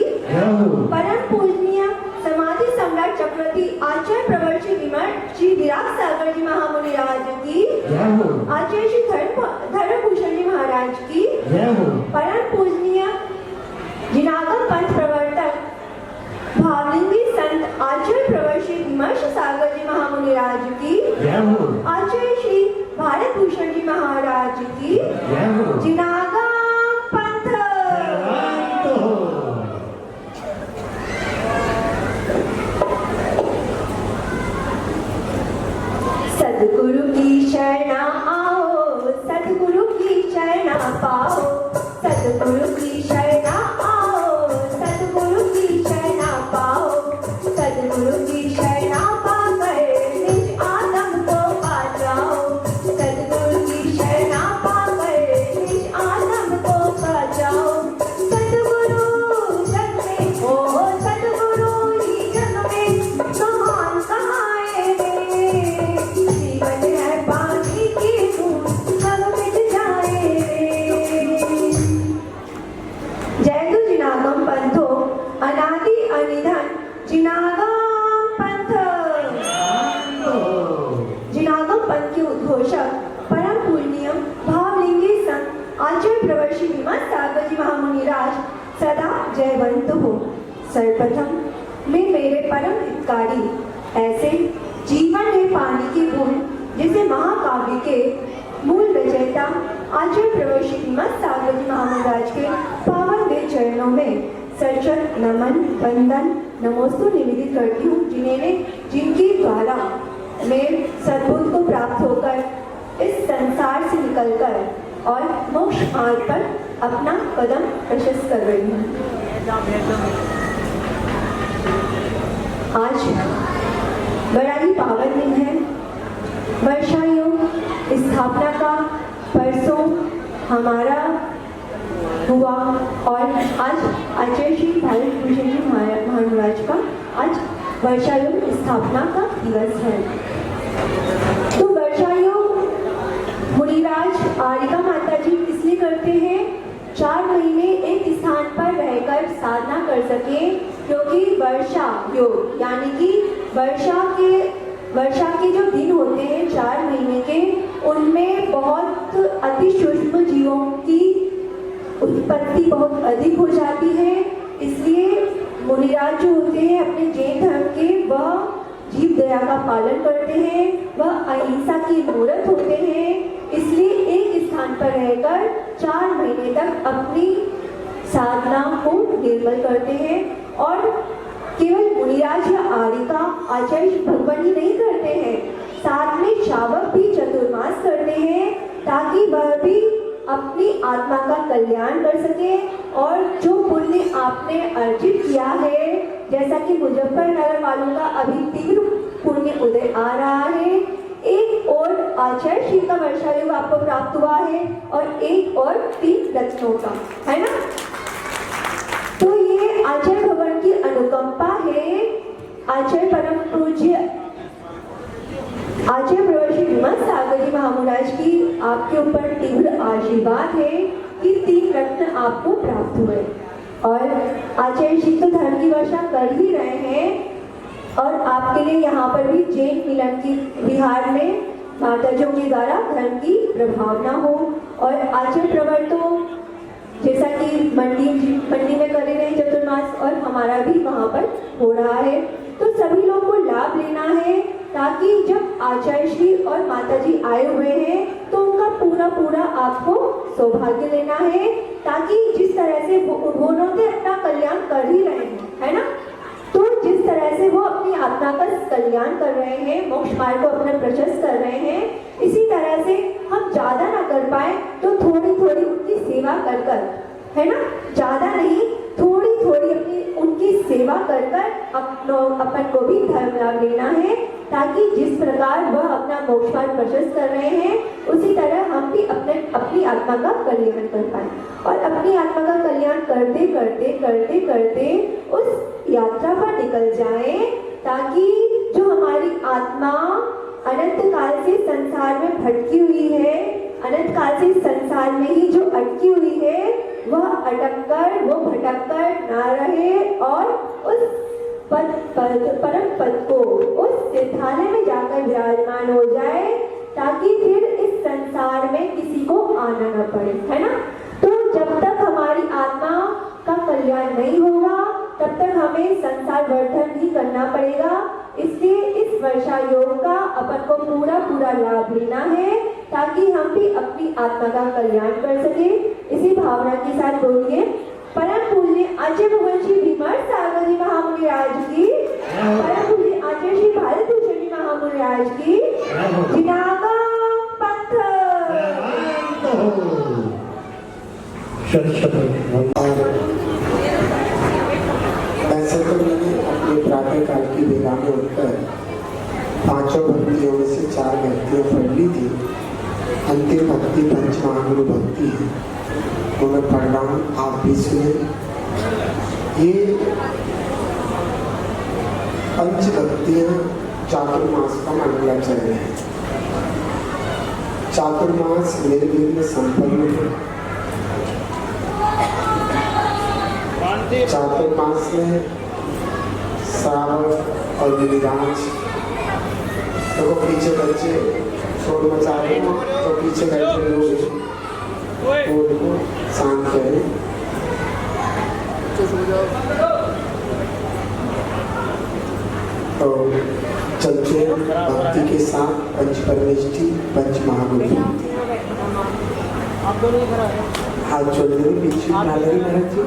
परम पूजनीय समाधि सम्राट चक्रवर्ती आचार्य प्रवर श्री विमर्श श्री विराट सागर जी महामुनि राज की, आचार्य श्री धर्मभूषण जी महाराज की, परम पूजनीय जिनागम पंथ प्रवर्तक भावलिंगी संत आचार्य प्रवर श्री विमर्श सागर जी महामुनि राज की, आचार्य श्री भारत भूषण जी महाराज की, जिनागम पंथ। सदगुरु की शरणा आओ, सदगुरु की शरणा पाओ, सदगुरु की शरणा आओ, सदगुरु की शरणा पाओ, सदगुरु की शरणा पाकर निज आत्म को पा जाओ, सदगुरु की शरणा पाकर निज आत्म को पा जाओ। सदगुरु जग में हो, सदगुरु ही जग में महान कहाए रे, जीवन है पानी की बूंद कब मिट जाए रे। जय गुरु जिनागम पंथो अनादि अनिधन जिनागम पंथ। जिनागम पंथ के उद्घोषक परम पूजनीय भावलिंगी संत आचार्य प्रवर श्री विमर्श सागर जी महामुनि राज सदा जयवंत हो। सर्वप्रथम मैं मेरे परम हितकारी ऐसे जीवन है पानी की बूंद जिसे महाकाव्य के मूल रचयिता
आचार्य प्रवेशी श्रीमद सागर जी महाराज के पावन वे चरणों में सचत नमन वंदन नमोस्तु निवेदित करती हूँ, जिनके द्वारा मैं सद्बुद्धि को प्राप्त होकर इस संसार से निकलकर और मोक्ष मार्ग पर अपना कदम प्रशस्त कर रही हूँ। आज बड़ा ही पावन दिन है, वर्षा योग स्थापना का परसों हमारा हुआ और आज आचार्य श्री भारत भूषण जी महाराज का आज वर्षा योग स्थापना का दिवस है। तो वर्षा योग मुनिराज आरिका माता जी इसलिए करते हैं 4 महीने एक स्थान पर रहकर साधना कर सके, क्योंकि वर्षा योग यानी कि वर्षा के जो दिन होते हैं 4 महीने के, उनमें बहुत अति सूक्ष्म जीवों की उत्पत्ति बहुत अधिक हो जाती है। इसलिए मुनिराज जो होते हैं अपने जैन धर्म के, वह जीव दया का पालन करते हैं, वह अहिंसा की मूर्त होते हैं। इसलिए एक स्थान पर रहकर 4 महीने तक अपनी साधना को निर्मल करते हैं। और केवल मुनिराज या आरिका आचार्य भगवान ही नहीं करते हैं, साथ में शावक भी चतुर्मास करते हैं, ताकि वह भी अपनी आत्मा का कल्याण कर सके। और जो पुण्य आपने अर्जित किया है, जैसा कि मुजफ्फरनगर वालों का अभी तीव्र पुण्य उदय आ रहा है, एक और आचार्य श्री का वर्षा योग आपको प्राप्त हुआ है और एक और 3 रत्नों का, है ना। तो ये आचार्य भगवान की अनुकंपा है, आचार्य परम पूज्य आचार्य प्रवेशी श्रीमद सागर जी महाराज की आपके ऊपर तीव्र आशीर्वाद है कि 3 रत्न आपको प्राप्त हुए। और आचार्य जी तो धर्म की वर्षा कर ही रहे हैं, और आपके लिए यहाँ पर भी जैन मिलन की विहार में माताजियों के द्वारा धर्म की प्रभावना हो। और आचार्य प्रवर तो जैसा कि मंडी में कर रहे हैं चतुर्मास, और हमारा भी वहाँ पर हो रहा है। तो सभी लोग को लाभ लेना है, ताकि जब आचार्य श्री और माता जी आए हुए हैं तो उनका पूरा आपको सौभाग्य लेना है, ताकि जिस तरह से उन्होंने अपना कल्याण कर ही रहे हैं, है ना। तो जिस तरह से वो अपनी आत्मा का कल्याण कर रहे हैं, मोक्ष मार्ग को अपना प्रशस्त कर रहे हैं, इसी तरह से हम ज्यादा ना कर पाए तो थोड़ी उनकी सेवा कर, है ना, ज्यादा नहीं, थोड़ी अपनी उनकी सेवा कर अपन को भी धर्म लाभ लेना है, ताकि जिस प्रकार वह अपना मोक्ष मार्ग प्रशस्त कर रहे हैं, उसी तरह हम भी अपनी आत्मा का कल्याण कर पाए। और अपनी आत्मा का कल्याण करते उस यात्रा पर निकल जाए, ताकि जो हमारी आत्मा अनंत काल से संसार में भटकी हुई है, अनंत काल से संसार में ही जो अटकी हुई है, वह भटक कर ना रहे और उस परम पद को उस तीर्थालय में जाकर विराजमान हो जाए, ताकि फिर इस संसार में किसी को आना न पड़े, है ना। तो जब तक हमारी आत्मा का कल्याण नहीं होगा, तब तक हमें संसार वर्धन ही करना पड़ेगा। इसलिए इस वर्षा योग का अपन को पूरा लाभ लेना है, ताकि हम भी अपनी आत्मा का कल्याण कर सके। इसी भावना के साथ बोलिए, परम पूज्य आचार्य भगवान श्री भीमर सागर जी महामुनि राज की, परम पूज्य आचार्य श्री भारत भूषण जी महामुनि राज की, जिनागा पंथ।
ऐसे तो मैंने अपने प्रातः काल की बेला में उठकर 5 भक्तियों में से 4 भक्तियाँ पढ़ ली थी। अंतिम भक्ति पंचमहागुरु भक्ति है, तो मैं पढ़ रहा हूँ, आप भी सुने। ये पंच भक्तियाँ चातुर्मास का मंगलाचरण है। चातुर्मास निर्विघ्न संपन्न है। चातुर्मास में श्रावण और गिरिराज, तो पीछे बच्चे शोर मचा रहे हैं, तो पीछे बैठे लोग उनको शांत करें। तो चलते हैं भक्ति के साथ पंच परमेष्ठी पंच महागुरु। हाथ जोड़ दे पीछे डाले महाराज जी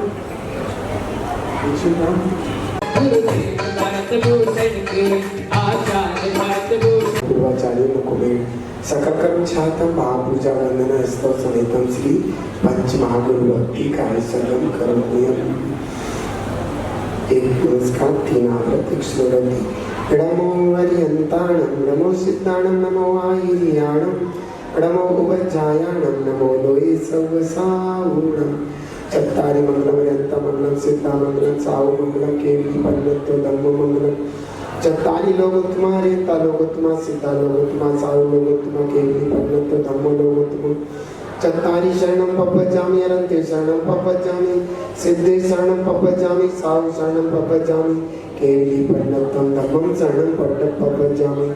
पीछे डाल
भारत भूषण के आचार्य भारत भूषण
पूर्वाचार्य मुकुमेर सकल कर्म छातम महापूजा वंदना स्तव समेतम श्री पंच महागुरु भक्ति कार्य संगम कर्म नियम एक नमस्कार तीन आवर्तिक श्लोकति नमो हरियंताणं नमो सिद्धाणं नमो आयिर्याणं नमो उपजायाणं नमो लोये सर्वसावूणं चत्तारि मंगलमयंता मंगलम सिद्धा मंगलम साहु मंगलम केवली पन्नत्व धम्म मंगलम चत्तारि लोकोत्तमा रेता लोकोत्तमा सिद्धा लोकोत्तमा साहु लोकोत्तमा केवली पन्नत्व धम्म लोकोत्तमा चत्तारि शरणं पपजामि अरन्ते शरणं पपजामि सिद्धे शरणं पपजामि साहु शरणं पपजामि केवली पन्नत्वं धम्मं शरणं पपजामि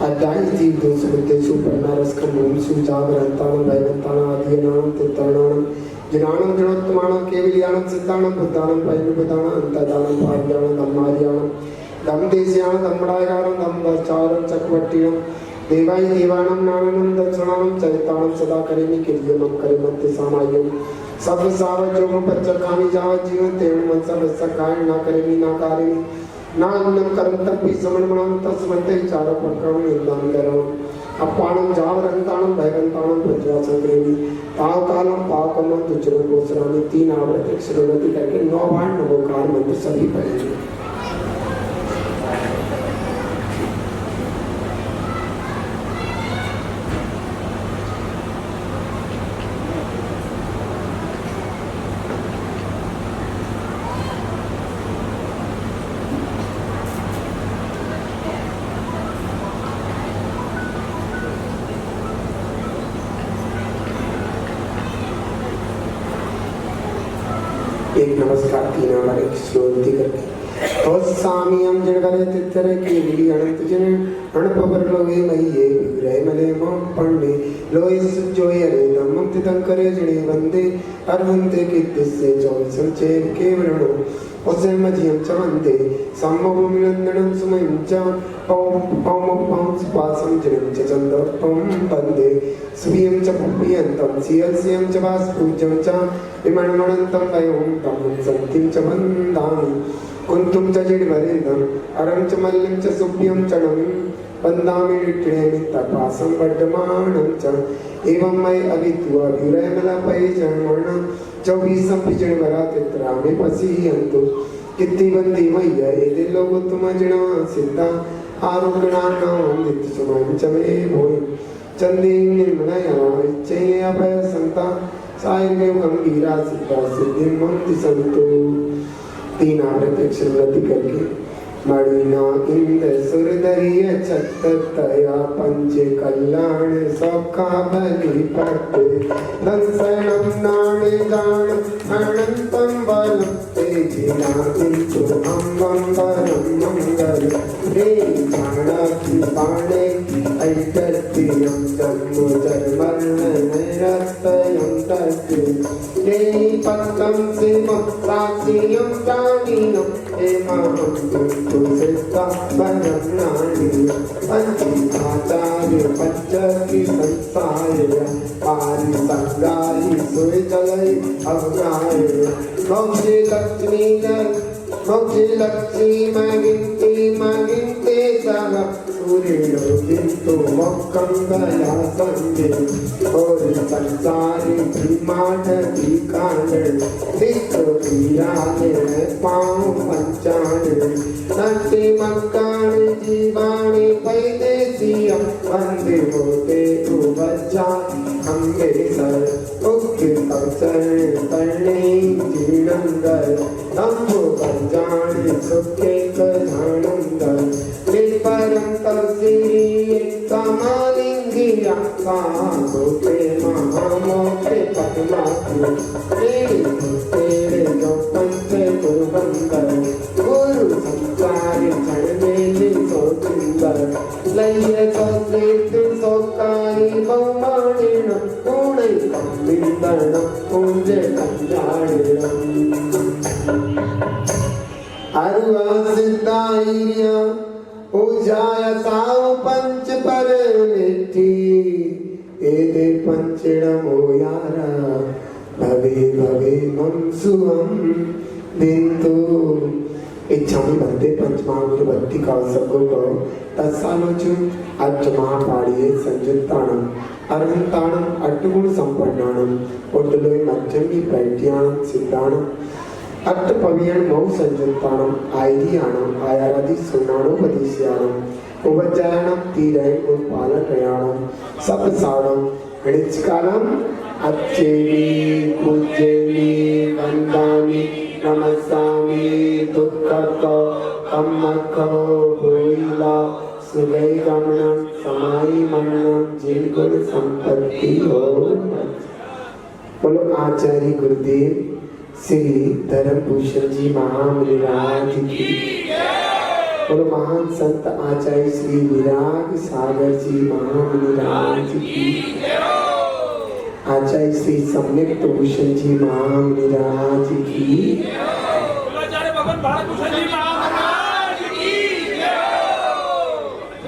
अध्याय जीव दोष बुद्धेषु पन्नारस्कं ओम सुजागरन्तानं वैवन्तानं आदियनानं तीर्थाणां जिनानं जड़ोत्तमानं केवलियानं सिद्धानं बुद्धानं पैनुबुद्धानं अंतदानं पार्यानं धम्मार्यानं धम्मदेश्यानं धम्मडायकानं धम्मचारं चक्रवर्तीनं देवाय देवानं नानानं दक्षिणानं चरितानं सदा करेमि किरियनं करेमत्ते सामायं सब सावजोगं पच्चकामि जावत् जीवन तेन मन सब सकाय ना करेमि ना कारेमि ना अन्नं कर्म तपि समन्मनं तस्मन्ते चार प्रकरणं निन्दां करोमि अपाणं जावरन्ताणं भयवन्ताणं प्रज्वासं करेमि ताव कालम पावकमं दुचरं गोचरामि तीन आवर्तिक श्लोकति करके 9 बार नमोकार मंत्र सभी पढ़ेंगे। एक नमस्कार तीन आवर एक श्लोक करके तो सामियम जड़गरे तितरे के लिए अनंत जन अणपवर लोगे महीये विग्रह मले मम पढ़ने लोए सुजोय रे धम्मं तितं करे जड़े वंदे अरहंते किद्दिसे चौविसं चेव केवरणो उसे मजियं च वंदे सम्मभूमिनंदनं सुमयं च पौम सुपासं जनं च चंदोत्तम वंदे सुभियं च पुप्पियन्तं सियल्स्यं च वास्पूज्यं च विमणमणन्तं वयं तं सन्तिं च वन्दामि कुंतुम च जिडवरेदं अरं च मल्लिं च सुभ्यं च नमिं वन्दामि निट्टिणेमि तपासं वर्धमानं च एवं मय अवित्वा विरयमलपै जन्मणं चौबीसं पिजणवरा तित्रामि पसीयन्तु कित्ति वन्दी मय्या एदे लोकोत्तम जिणा सिद्धा आरोग्यणानां नित्यसुमं च मे भूयि चन्दी निर्मलया इच्छेय अभय संता सायर्गं गंभीरा सिद्धा सिद्धिं मन्ति सन्तु तीन आवर्तिक श्लोकति करके मणिना इंद सुरदरिय छत्तया पंच कल्याण सौखा बलि पट्टे दंसनम नाणे गाण अनंतम बलम तेजिना किंतु अम्बम बलम मंगल हे जाना की पाणे ऐकत्यम जन्म जन्मर्ण नैरस्तयम तस्ते हे पक्कम सिम साक्षियम जानीनम हे महम सिद्धा बननानि पंचाचार्य पंचकी संसाय पारि संगाई सोय चलै अवगाय मोक्षे लक्ष्मी मगिंते सह सूर्यो किंतु मोक्षं गया संगे और संसारी भीमाट की कांड दिक्क पियाने पाँव पंचाने नट्टी मक्कान जीवाणी पैदेसियम वंदे होते बच्चा हम्बे सर उक्ति कवचर करने जीणंगर तंबो पंचाने सुखे कजानंगर निपरम तलसीरी कमालिंगिया साधुते महामोखे पद्मात्म तेरे जो पंचे गुरुबंदर गुरु संसारी चढ़वेली सोचिंदर लैये तो तीर्थ सोकारी बहुमानिण पूणे कंबिंदर पूंजे कंजाड़िणम अरुआ सिद्धाइया पूजाय साव पंच पर मिठी एदे पंच चिड़मोयारा भवे भवे मम सुहम बिंदु इच्छामि बंदे पंचमागुर भक्ति कौसको को तत्सालोचु अष्टमहा पाड़िये संयुक्ताणम अरहंताणम अष्टगुण संपन्नाणम उड्डलोय मध्यमी प्रैट्याणम सिद्धाणम अष्टपवियन मौ संयुक्ताणम आयरियाणम आयारादि सुनाणोपदिश्याणम उपज्जायणम तीरैन उपालकयाणम सप्तसारणम हृच्छकालम अच्छेमी पूज्येमी वंदामि नमस्सामि दुक्खको कम्मको भूइला सुगै गमनम समाई मननम जिन गुण संपत्ति हो। बोलो आचार्य गुरुदेव श्री धर्मभूषण जी महामुनिराज की। बोलो महान संत आचार्य श्री विराग सागर जी महामुनिराज की। आचार्य श्री सम्यक भूषण जी महामुनिराज की।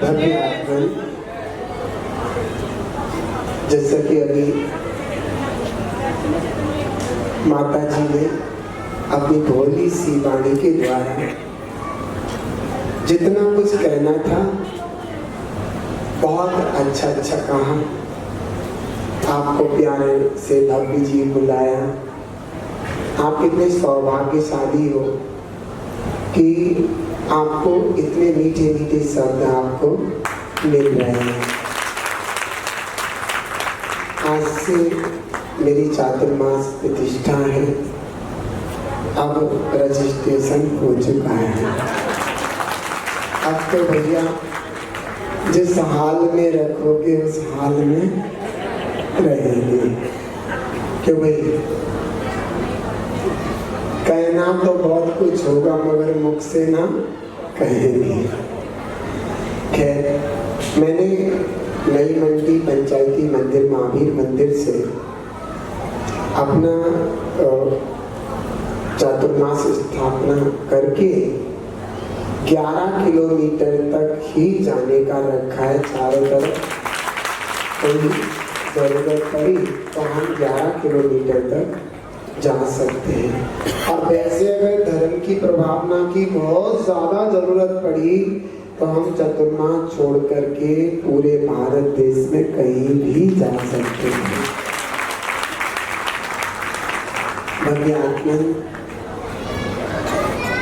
भव्य आगमन। जैसा कि अभी माता जी ने अपनी भोली सी वाणी के द्वारा जितना कुछ कहना था बहुत अच्छा अच्छा कहा। आपको प्यारे से भव्य जी बुलाया। आप कितने सौभाग्यशाली हो कि आपको इतने मीठे मीठे शब्द आपको मिल रहे हैं। आज से मेरी चातुर्मास प्रतिष्ठा है। अब रजिस्ट्रेशन हो चुका है। अब तो भैया जिस हाल में रखोगे उस हाल में रहेंगे। क्यों भाई, कहना तो बहुत कुछ होगा मगर मुख से ना कहेंगे। खैर, मैंने नई मंडी पंचायती मंदिर महावीर मंदिर से अपना चातुर्मास स्थापना करके 11 किलोमीटर तक ही जाने का रखा है। चारों तरफ कोई जरूरत पड़ी तो हम 11 किलोमीटर तक जा सकते हैं। और वैसे अगर धर्म की प्रभावना की बहुत ज्यादा जरूरत पड़ी तो हम चतुर्मास छोड़ करके पूरे भारत देश में कहीं भी जा सकते हैं। भव्यात्मन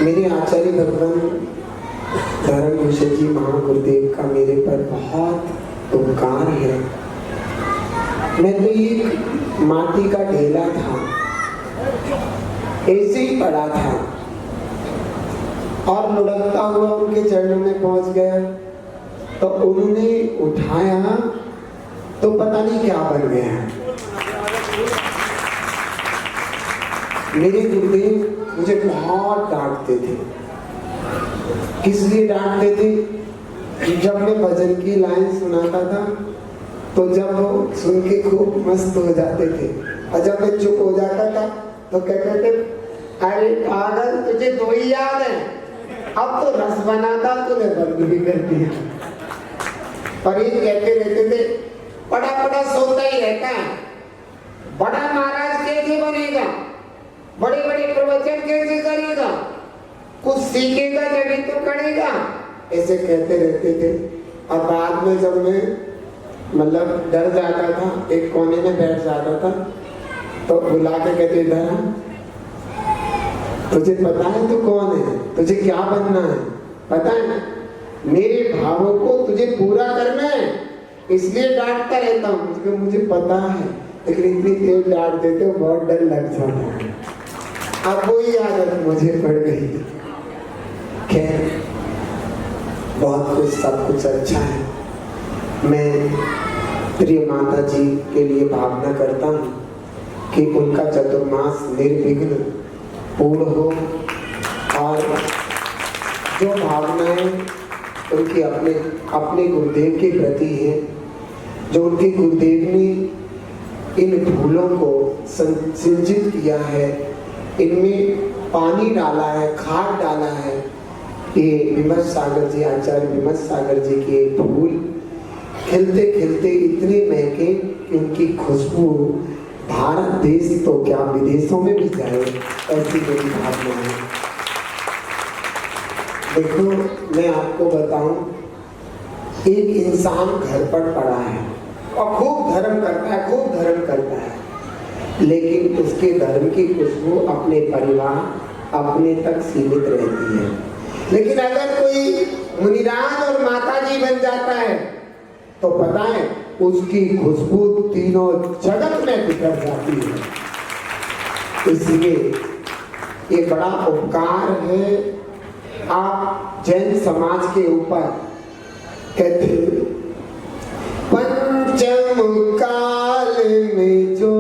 मेरे आचार्य भगवान धर्मभूषण जी महागुरुदेव का मेरे पर बहुत उपकार है। मैं तो एक माटी का ढेला था, ऐसे ही पड़ा था और लुढ़कता हुआ उनके चरणों में पहुंच गया तो उन्होंने उठाया तो पता नहीं क्या बन गया। मेरे गुरुदेव मुझे बहुत डांटते थे। किस लिए डांटते थे? जब मैं भजन की लाइन सुनाता था तो जब वो सुन के खूब मस्त हो जाते थे और जब मैं चुप हो जाता था तो कहते थे, अरे पागल तुझे दो ही याद है, अब तो रस बनाता तूने बंद भी कर दिया। पर ये कहते रहते थे, पड़ा पड़ा सोता ही रहता है, बड़ा महाराज कैसे बनेगा, बड़े बड़े प्रवचन कैसे करेगा, कुछ सीखेगा जब तो करेगा, ऐसे कहते रहते थे। और बाद में जब मैं मतलब डर जाता था, एक कोने में बैठ जाता था तो बुला के कहते इधर, तुझे पता है तू कौन है, तुझे क्या बनना है, पता है मेरे भावों को तुझे पूरा करना है, इसलिए डांटता रहता हूँ। क्योंकि मुझे पता है, लेकिन इतनी तेज डांट देते हो बहुत डर लग जाता है। अब वही आदत मुझे पड़ गई। खैर, बहुत कुछ सब कुछ अच्छा है। मैं प्रिय माता जी के लिए भावना करता हूँ कि उनका चतुर्मास निर्विघ्न पूर्ण हो और जो भावनाएं उनकी अपने गुरुदेव के प्रति है, जो उनके गुरुदेव ने इन फूलों को संचित किया है, इनमें पानी डाला है, खाद डाला है। ये विमल सागर जी, आचार्य विमल सागर जी के फूल खिलते खिलते इतने महके कि उनकी खुशबू भारत देश तो क्या विदेशों में भी जाए, ऐसी मेरी भावना है। देखो मैं आपको बताऊं, एक इंसान घर पर पड़ा है और खूब धर्म करता है, लेकिन उसके धर्म की खुशबू अपने परिवार, अपने तक सीमित रहती है। लेकिन अगर कोई मुनिराज और माताजी बन जाता है तो पता है उसकी खुशबू तीनों जगत में बिखर जाती है। इसलिए ये बड़ा उपकार है आप जैन समाज के ऊपर। कहते हैं पंचम काल में जो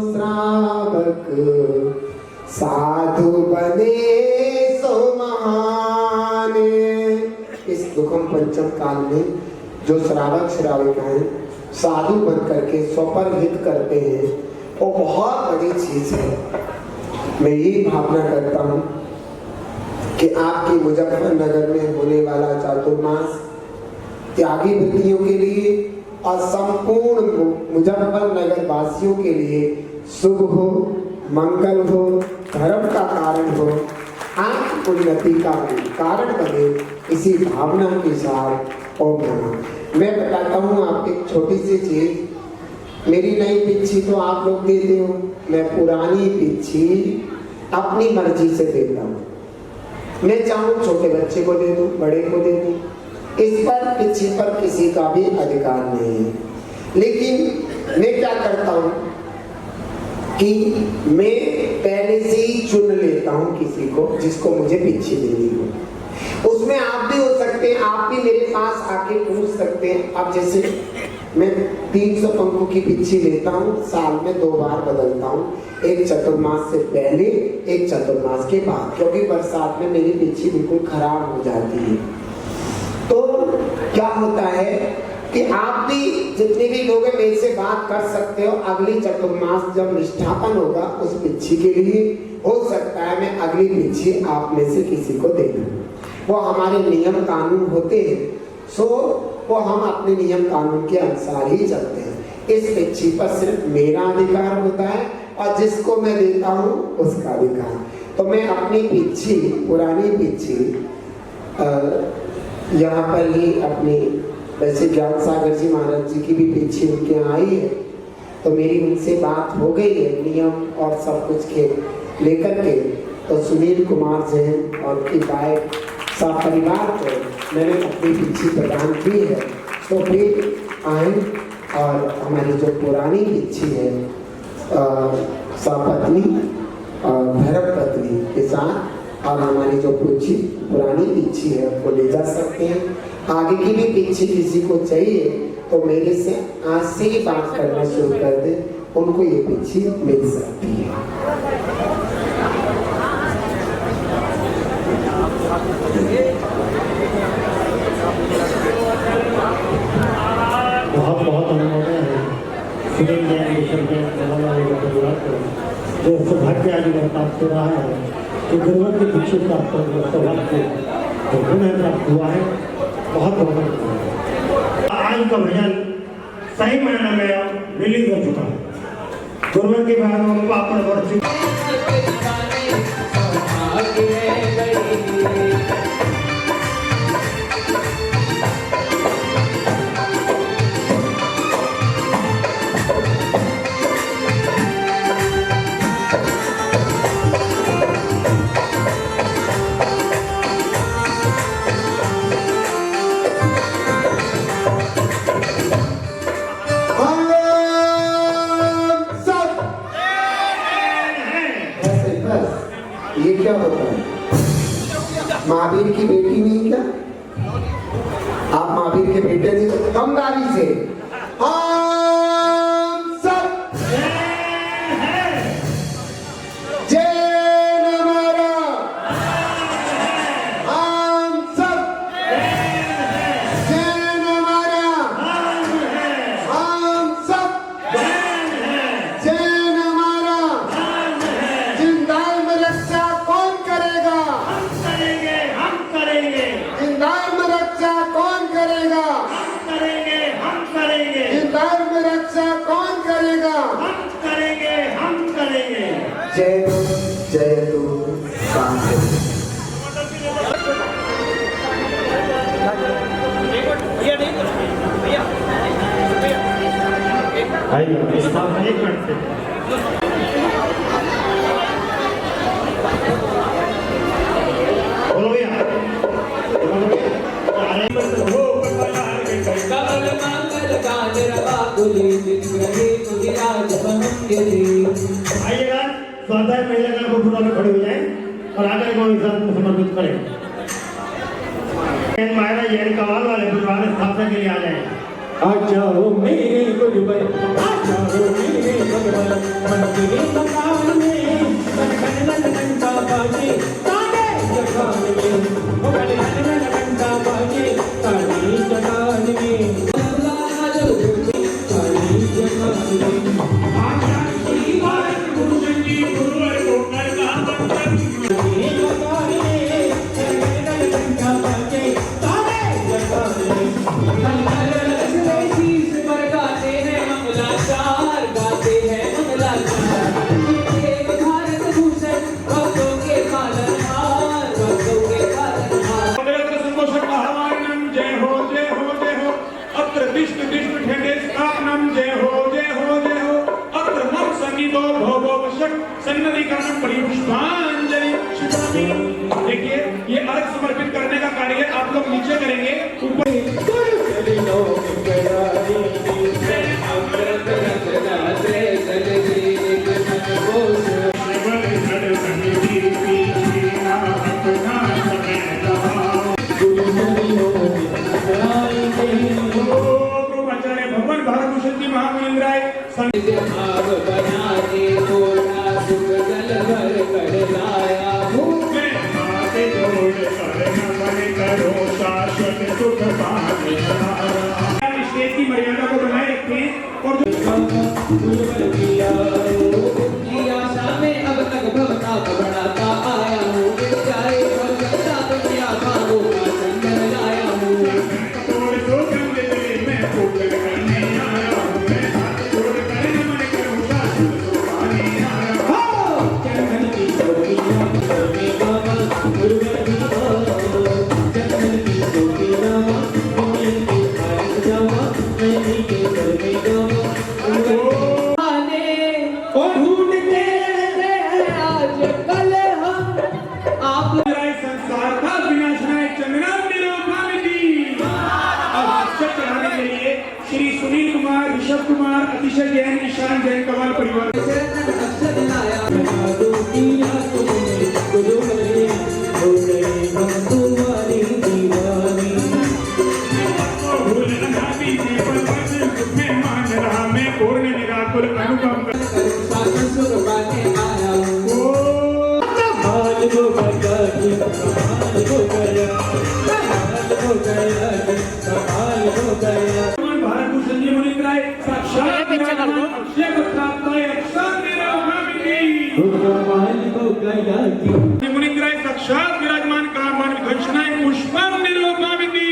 श्रावक साधु बने सो महान। इस दुखम पंचम काल में जो श्रावक श्राविकाएं साधु बन करके स्वपर हित करते हैं वो बहुत बड़ी चीज है। मैं यही भावना करता हूँ कि आपकी मुजफ्फरनगर में होने वाला चातुर्मास त्यागी वृत्तियों के लिए और संपूर्ण मुजफ्फरनगर वासियों के लिए शुभ हो, मंगल हो, धर्म का कारण हो, आंख उन्नति का कारण बने, इसी भावना के साथ ओम नमः। मैं बताता हूँ आपको एक छोटी सी चीज। मेरी नई पिच्छी तो आप लोग देते हो, मैं पुरानी पिच्छी अपनी मर्जी से देता हूँ। मैं चाहूँ छोटे बच्चे को दे दूँ, बड़े को दे दूँ, इस पर पिच्छी पर किसी का भी अधिकार नहीं है। लेकिन मैं क्या करता हूँ कि मैं पहले से ही चुन लेता हूँ किसी को जिसको मुझे पिच्छी देनी हो। उसमें आप भी हो सकते हैं, आप भी मेरे पास आके पूछ सकते हैं। अब जैसे मैं 300 पंखों की पिच्छी लेता हूँ, साल में 2 बार बदलता हूँ, एक चतुर्मास से पहले, एक चतुर्मास के बाद, क्योंकि बरसात में मेरी पिच्छी बिल्कुल खराब हो जाती है। तो क्या होता है कि आप भी जितने भी लोग हैं मेरे से बात कर सकते हो। अगली चतुर्मास जब निष्ठापन होगा उस पिच्छी के लिए हो सकता है मैं अगली पिच्छी आप में से किसी को दे दूं। वो हमारे नियम कानून होते हैं, सो वो हम अपने नियम कानून के अनुसार ही चलते हैं। इस पिच्छी पर सिर्फ मेरा अधिकार होता है और जिसको मैं देता हूँ उसका अधिकार। तो मैं अपनी पिच्छी, पुरानी पिच्छी यहाँ पर ही अपनी, वैसे ज्ञान सागर जी महाराज जी की भी पिच्छी उनके यहाँ आई है, तो मेरी उनसे बात हो गई है नियम और सब कुछ के लेकर के। तो सुनील कुमार जैन और उनकी वाइफ सब परिवार को मैंने अपनी पिच्छी प्रदान की है। तो फिर आए और हमारी जो पुरानी पिच्छी है सपत्नी और भैरव पत्नी के साथ, और हमारी जो पुरानी पिच्छी है वो ले जा सकते हैं। आगे की भी पिच्छी किसी को चाहिए तो मेरे से आज से ही बात करना शुरू कर दे, उनको ये पिच्छी मिल सकती है।
बहुत बहुत अनुभव है सुनील जैन, ऋषभ जैन, जो सौभाग्य आज प्राप्त हो रहा है कि गुरुवर की पिच्छी प्राप्त सौभाग्य उन्हें प्राप्त हुआ है। बहुत बहुत आज का भजन सही मायने में रिलीज हो चुका है। गुरुवर के बाद में पापड़ वर्ष
ये क्या होता है? महावीर की बेटी नहीं क्या? आप महावीर के बेटे नहीं हो? कमदारी से हम सब जैन हमारा, हम सब जैन हमारा, हम सब जैन हमारा। जिंदाल में रक्षा कौन करेगा?
हम करेंगे।
जिंदाल में रक्षा कौन करेगा?
हम करेंगे।
जिंदाल जयतु कांति।
एक मिनट से बोलो भैया
कमल मंगल काजर बाकुली जिंदगी तुझी राज महंगी।
आइएगा स्वाध्याय महिला का गुरुकुल में खड़े हो जाए और आकर को इस में समर्पित करें। मायरा जैन कवाल वाले गुरुद्वारा स्थापना के लिए आ जाए।
आ जाओ मेरे गुरुवर, आ जाओ मेरे भगवान, मन के मकान में मन घंटा बाजे ताने जगान में, ओ मन घंटा बाजे ताने जगान में, ताने जगान में। आजा श्री भारत भूषण जी गुरुवर को करना बंधन मकान में मन घंटा बाजे ताने जगान में।
गाते हैं मंगलाचार, एक भारत भूषण भक्तों के पालनहार, भक्तों के पालनहार।
जय हो जय हो जय हो अत्र विष्णु विष्णु ठेडे स्थापनम जय हो जय हो जय हो अत्र मम संगीतो भोगो वशक सन्नति कर्णम परि पुष्पांजलि। देखिए ये अर्घ समर्पित करने का कार्य आप लोग नीचे करेंगे, ऊपर भगवान भारत भूषण जी महामहिंद्राय
भाव बना के थोड़ा सुख जल भर कर लाया हूँ।
स्टेज की मर्यादा को बनाए रखें और
आशा में अब तक भवताप बढ़ाता आया हूँ। चाहे भवताप किया भावों का संग लाया हूँ।
श्री सुनील कुमार, ऋषभ कुमार, अतिशय जैन, ईशान जैन कवाल परिवार पूर्ण निराकुल अनुपम भारत भूषण जी मुनिंद्राय साक्षात अक्षय प्राप्ताय मुनिंद्राय साक्षात विराजमान कामान विघर्षणाय पुष्पम निरोपामिति।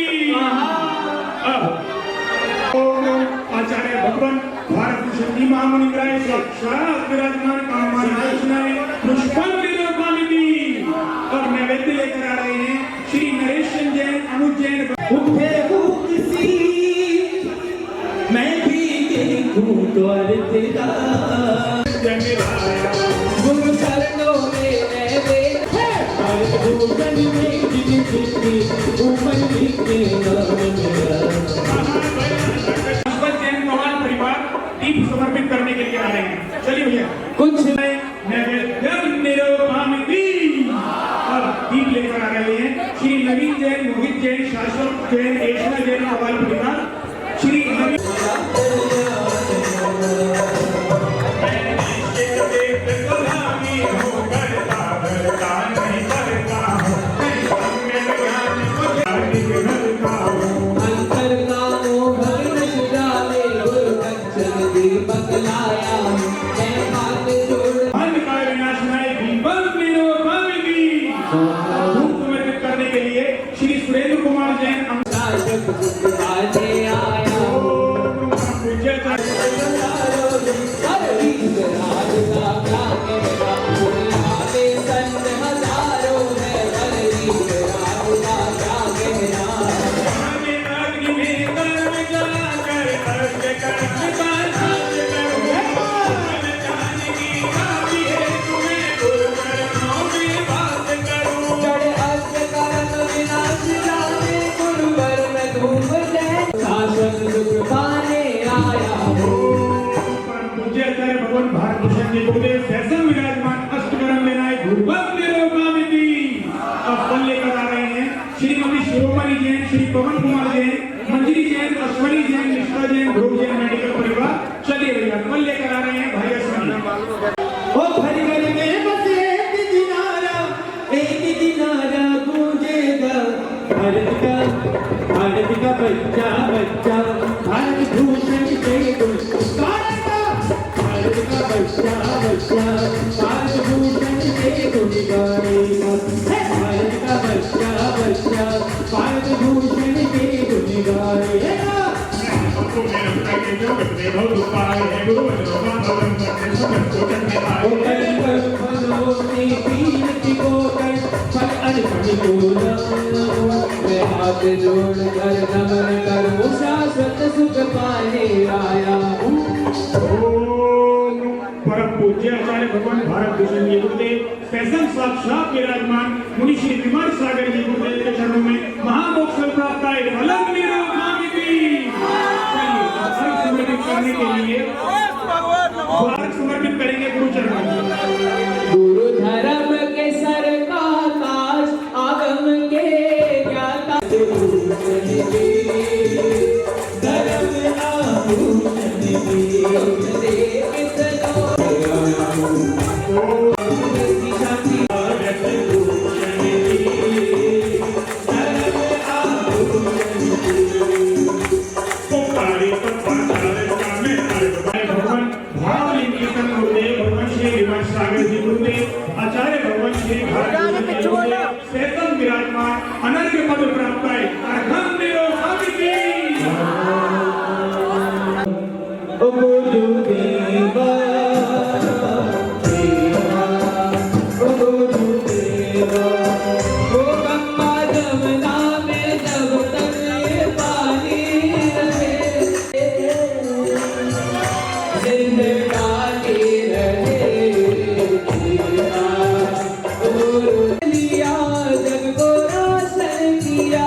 आचार्य भगवान भारत भूषण जी महामुनिंद्राय साक्षात विराजमान कामान विघर्षणाय पुष्पम निरोपामिति। और नैवेद्य लेकर आ रहे हैं श्री नरेश जैन, अनुज जैन।
उठे किसी मैं भी देखूं द्वार तेरा,
गुरु चरणों में मैं बैठे
भारत भूषण में जिन जितनी उमर के नाम मेरा।
जैन कवाल परिवार दीप समर्पित करने के लिए आ रहे हैं। चलिए भैया
कुछ
नैवेद्यम निरोपामिति और दीप लेकर आ रहे हैं श्री नवीन जैन, मोहित जैन, शाश्वत जैन, ऐश्वर्य जैन कवाल परिवार। श्री
अंतर का मोह भगन डाले गुरु कंचन दीपक लाया। मैं हाथ जोड़
समर्पित करने के लिए श्री सुरेंद्र कुमार जैन
आजे आया हर रीत राज का क्या कहना
फल लेकर आ रहे हैं श्रीमती शिरोमणि जैन, श्री पवन कुमार जैन, मंजरी जैन, अश्वनी जैन, निष्ठा जैन, ध्रुव जैन मेडिकल परिवार। चलिए भैया फल लेकर आ रहे हैं भाई अश्वनी।
ओ घर घर में बस एक दिनारा गूंजेगा भारत का बच्चा बच्चा भारत भूषण से गुनगाएगा भारत का बच्चा बच्चा भारत भूषण से गुनगाएगा भारत का बच्चा बच्चा भारत भूषण से गुनगाएगा।
हाथ जोड़ कर नमन करूं शाश्वत सुख पाने आया हूँ।
परम पूज्य आचार्य भगवान भारत भूषण जी गुरुदेव फैसल साक्षात विराजमान मुनि श्री विमल सागर जी गुरुदेव के चरणों में महामोक्ष प्राप्त आए फलम निरोगामिनी। समर्पित करने के लिए समर्पित करेंगे गुरु चरणों में।
गुरु धर्म के सर का ताज आगम के ज्ञाता धर्म आभूषण
आचार्य भगवान श्री विराजमान अनर्घ्य पद प्राप्त है अर्घम निरोगामिनी।
ओ गुरुदेवा ओ गुरुदेवा ओ गंगा जमुना में जब तक ये पानी रहे जिंदगानी रहे लिया जग को रोशन किया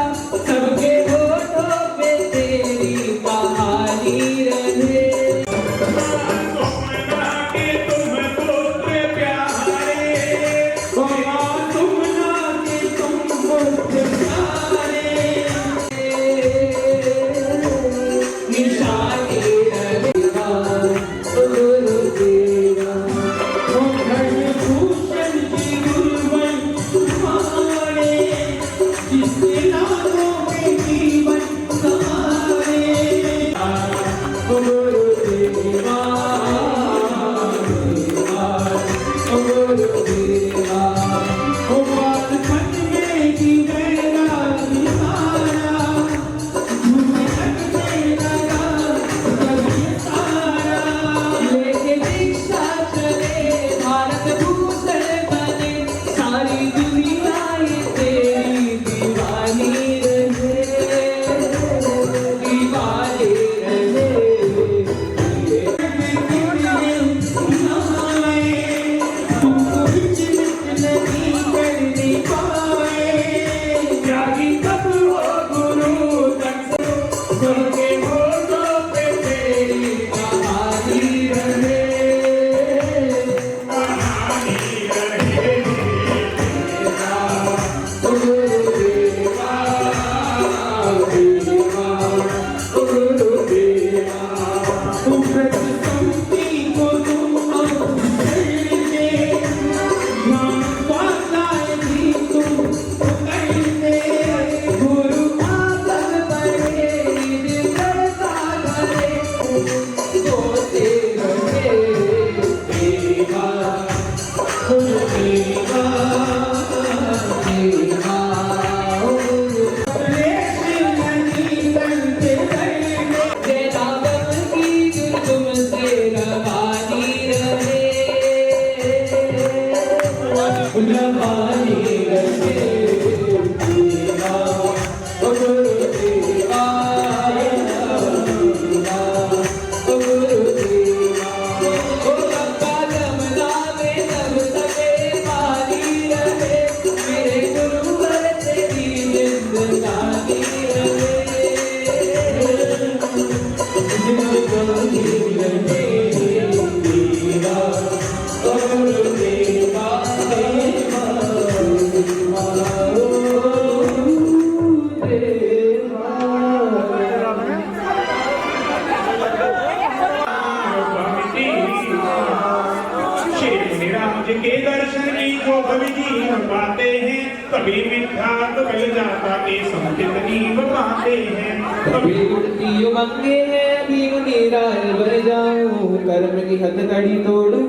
याद कल जाता के सब कितनी बताते हैं
कभी उड़ती उमंगे हैं अभी नीरार भर जाऊं कर्म की हथकड़ी तोड़ूं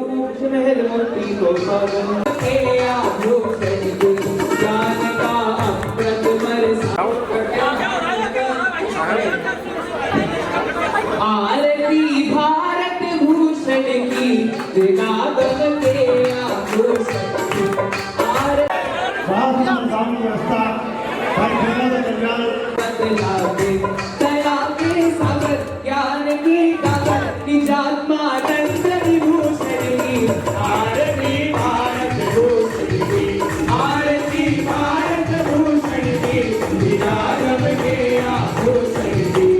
महल मोती को पागल के आभूषण गुण ज्ञान का अमृत बरसाऊं आरती भारत भूषण की जगागम के आभूषण की
सामने व्यवस्था भाई खेला कल्याण
बदलावे दया के सागर ज्ञान की गागर निजात्मानंद विभूषण की आरती भारत भूषण की आरती भारत भूषण की निजागम के आभूषण की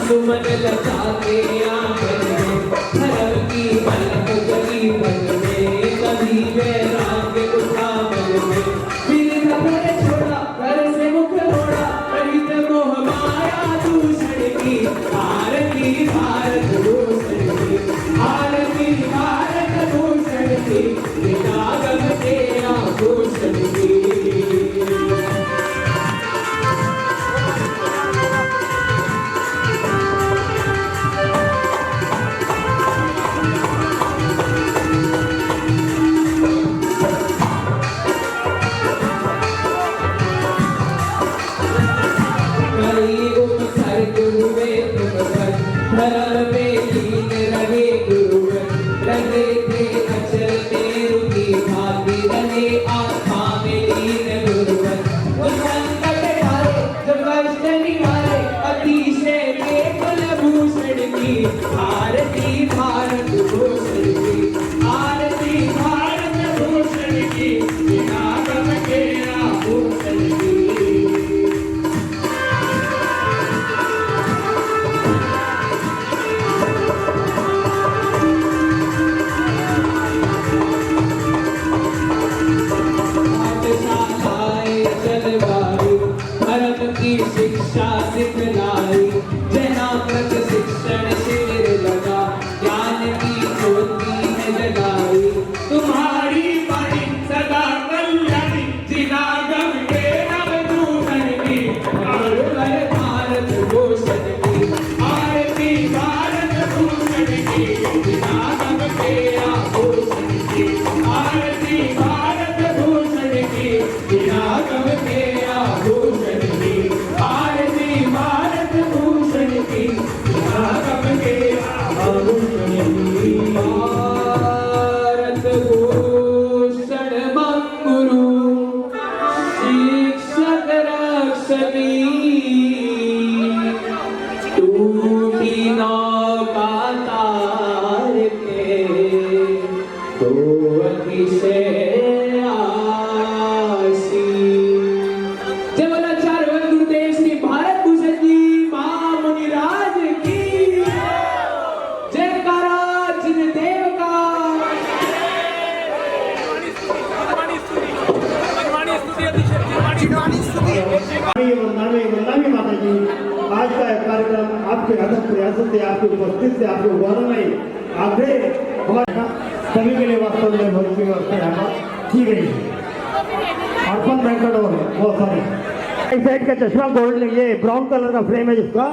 सुमन लता के आंगन में धर्म की पलक गली बन में कभी वैराग्य उठा मन में फिर घर छोड़ा घर से मुख मोड़ा परित मोह माया दूषण की आरती भारत भूषण की आरती भारत भूषण की निजागम के आभूषण की धर्म में लीन रहे गुरुवर रहे थे अचल तेरु की भांति रहे आत्मा में लीन गुरुवर वो संकट हारे जब कष्ट निवारे अतिशय केवल भूषण की आरती भारत भूषण की आरती भारत भूषण की निजागम के आभूषण की की शिक्षा सिखलाई जनामृत शिक्षण शिविर लगा ज्ञान की ज्योति है जगाई तुम्हारी वाणी सदा कल्याणी जिनागम के नवनूतन की आरती भारत भूषण की आरती भारत भूषण की जिनागम के आभूषण की आरती भारत भूषण की जिनागम के आभूषण की आरती भारत भूषण की जिनागम के आभूषण की भारत भूषण मंगुरु शिक्षक रक्षकी टूटी नौका तार के तो अतिशय
वंदना माता जी आज का कार्यक्रम आपके अथक प्रयास से आपके उपस्थित से आपके गौरव में आगे हमारे सभी के लिए वास्तव में भोजन की व्यवस्था यहाँ पर की गई है। अर्पण बैंकट और बहुत सारे एक साइड का चश्मा गोल्ड ये ब्राउन कलर का फ्रेम है जिसका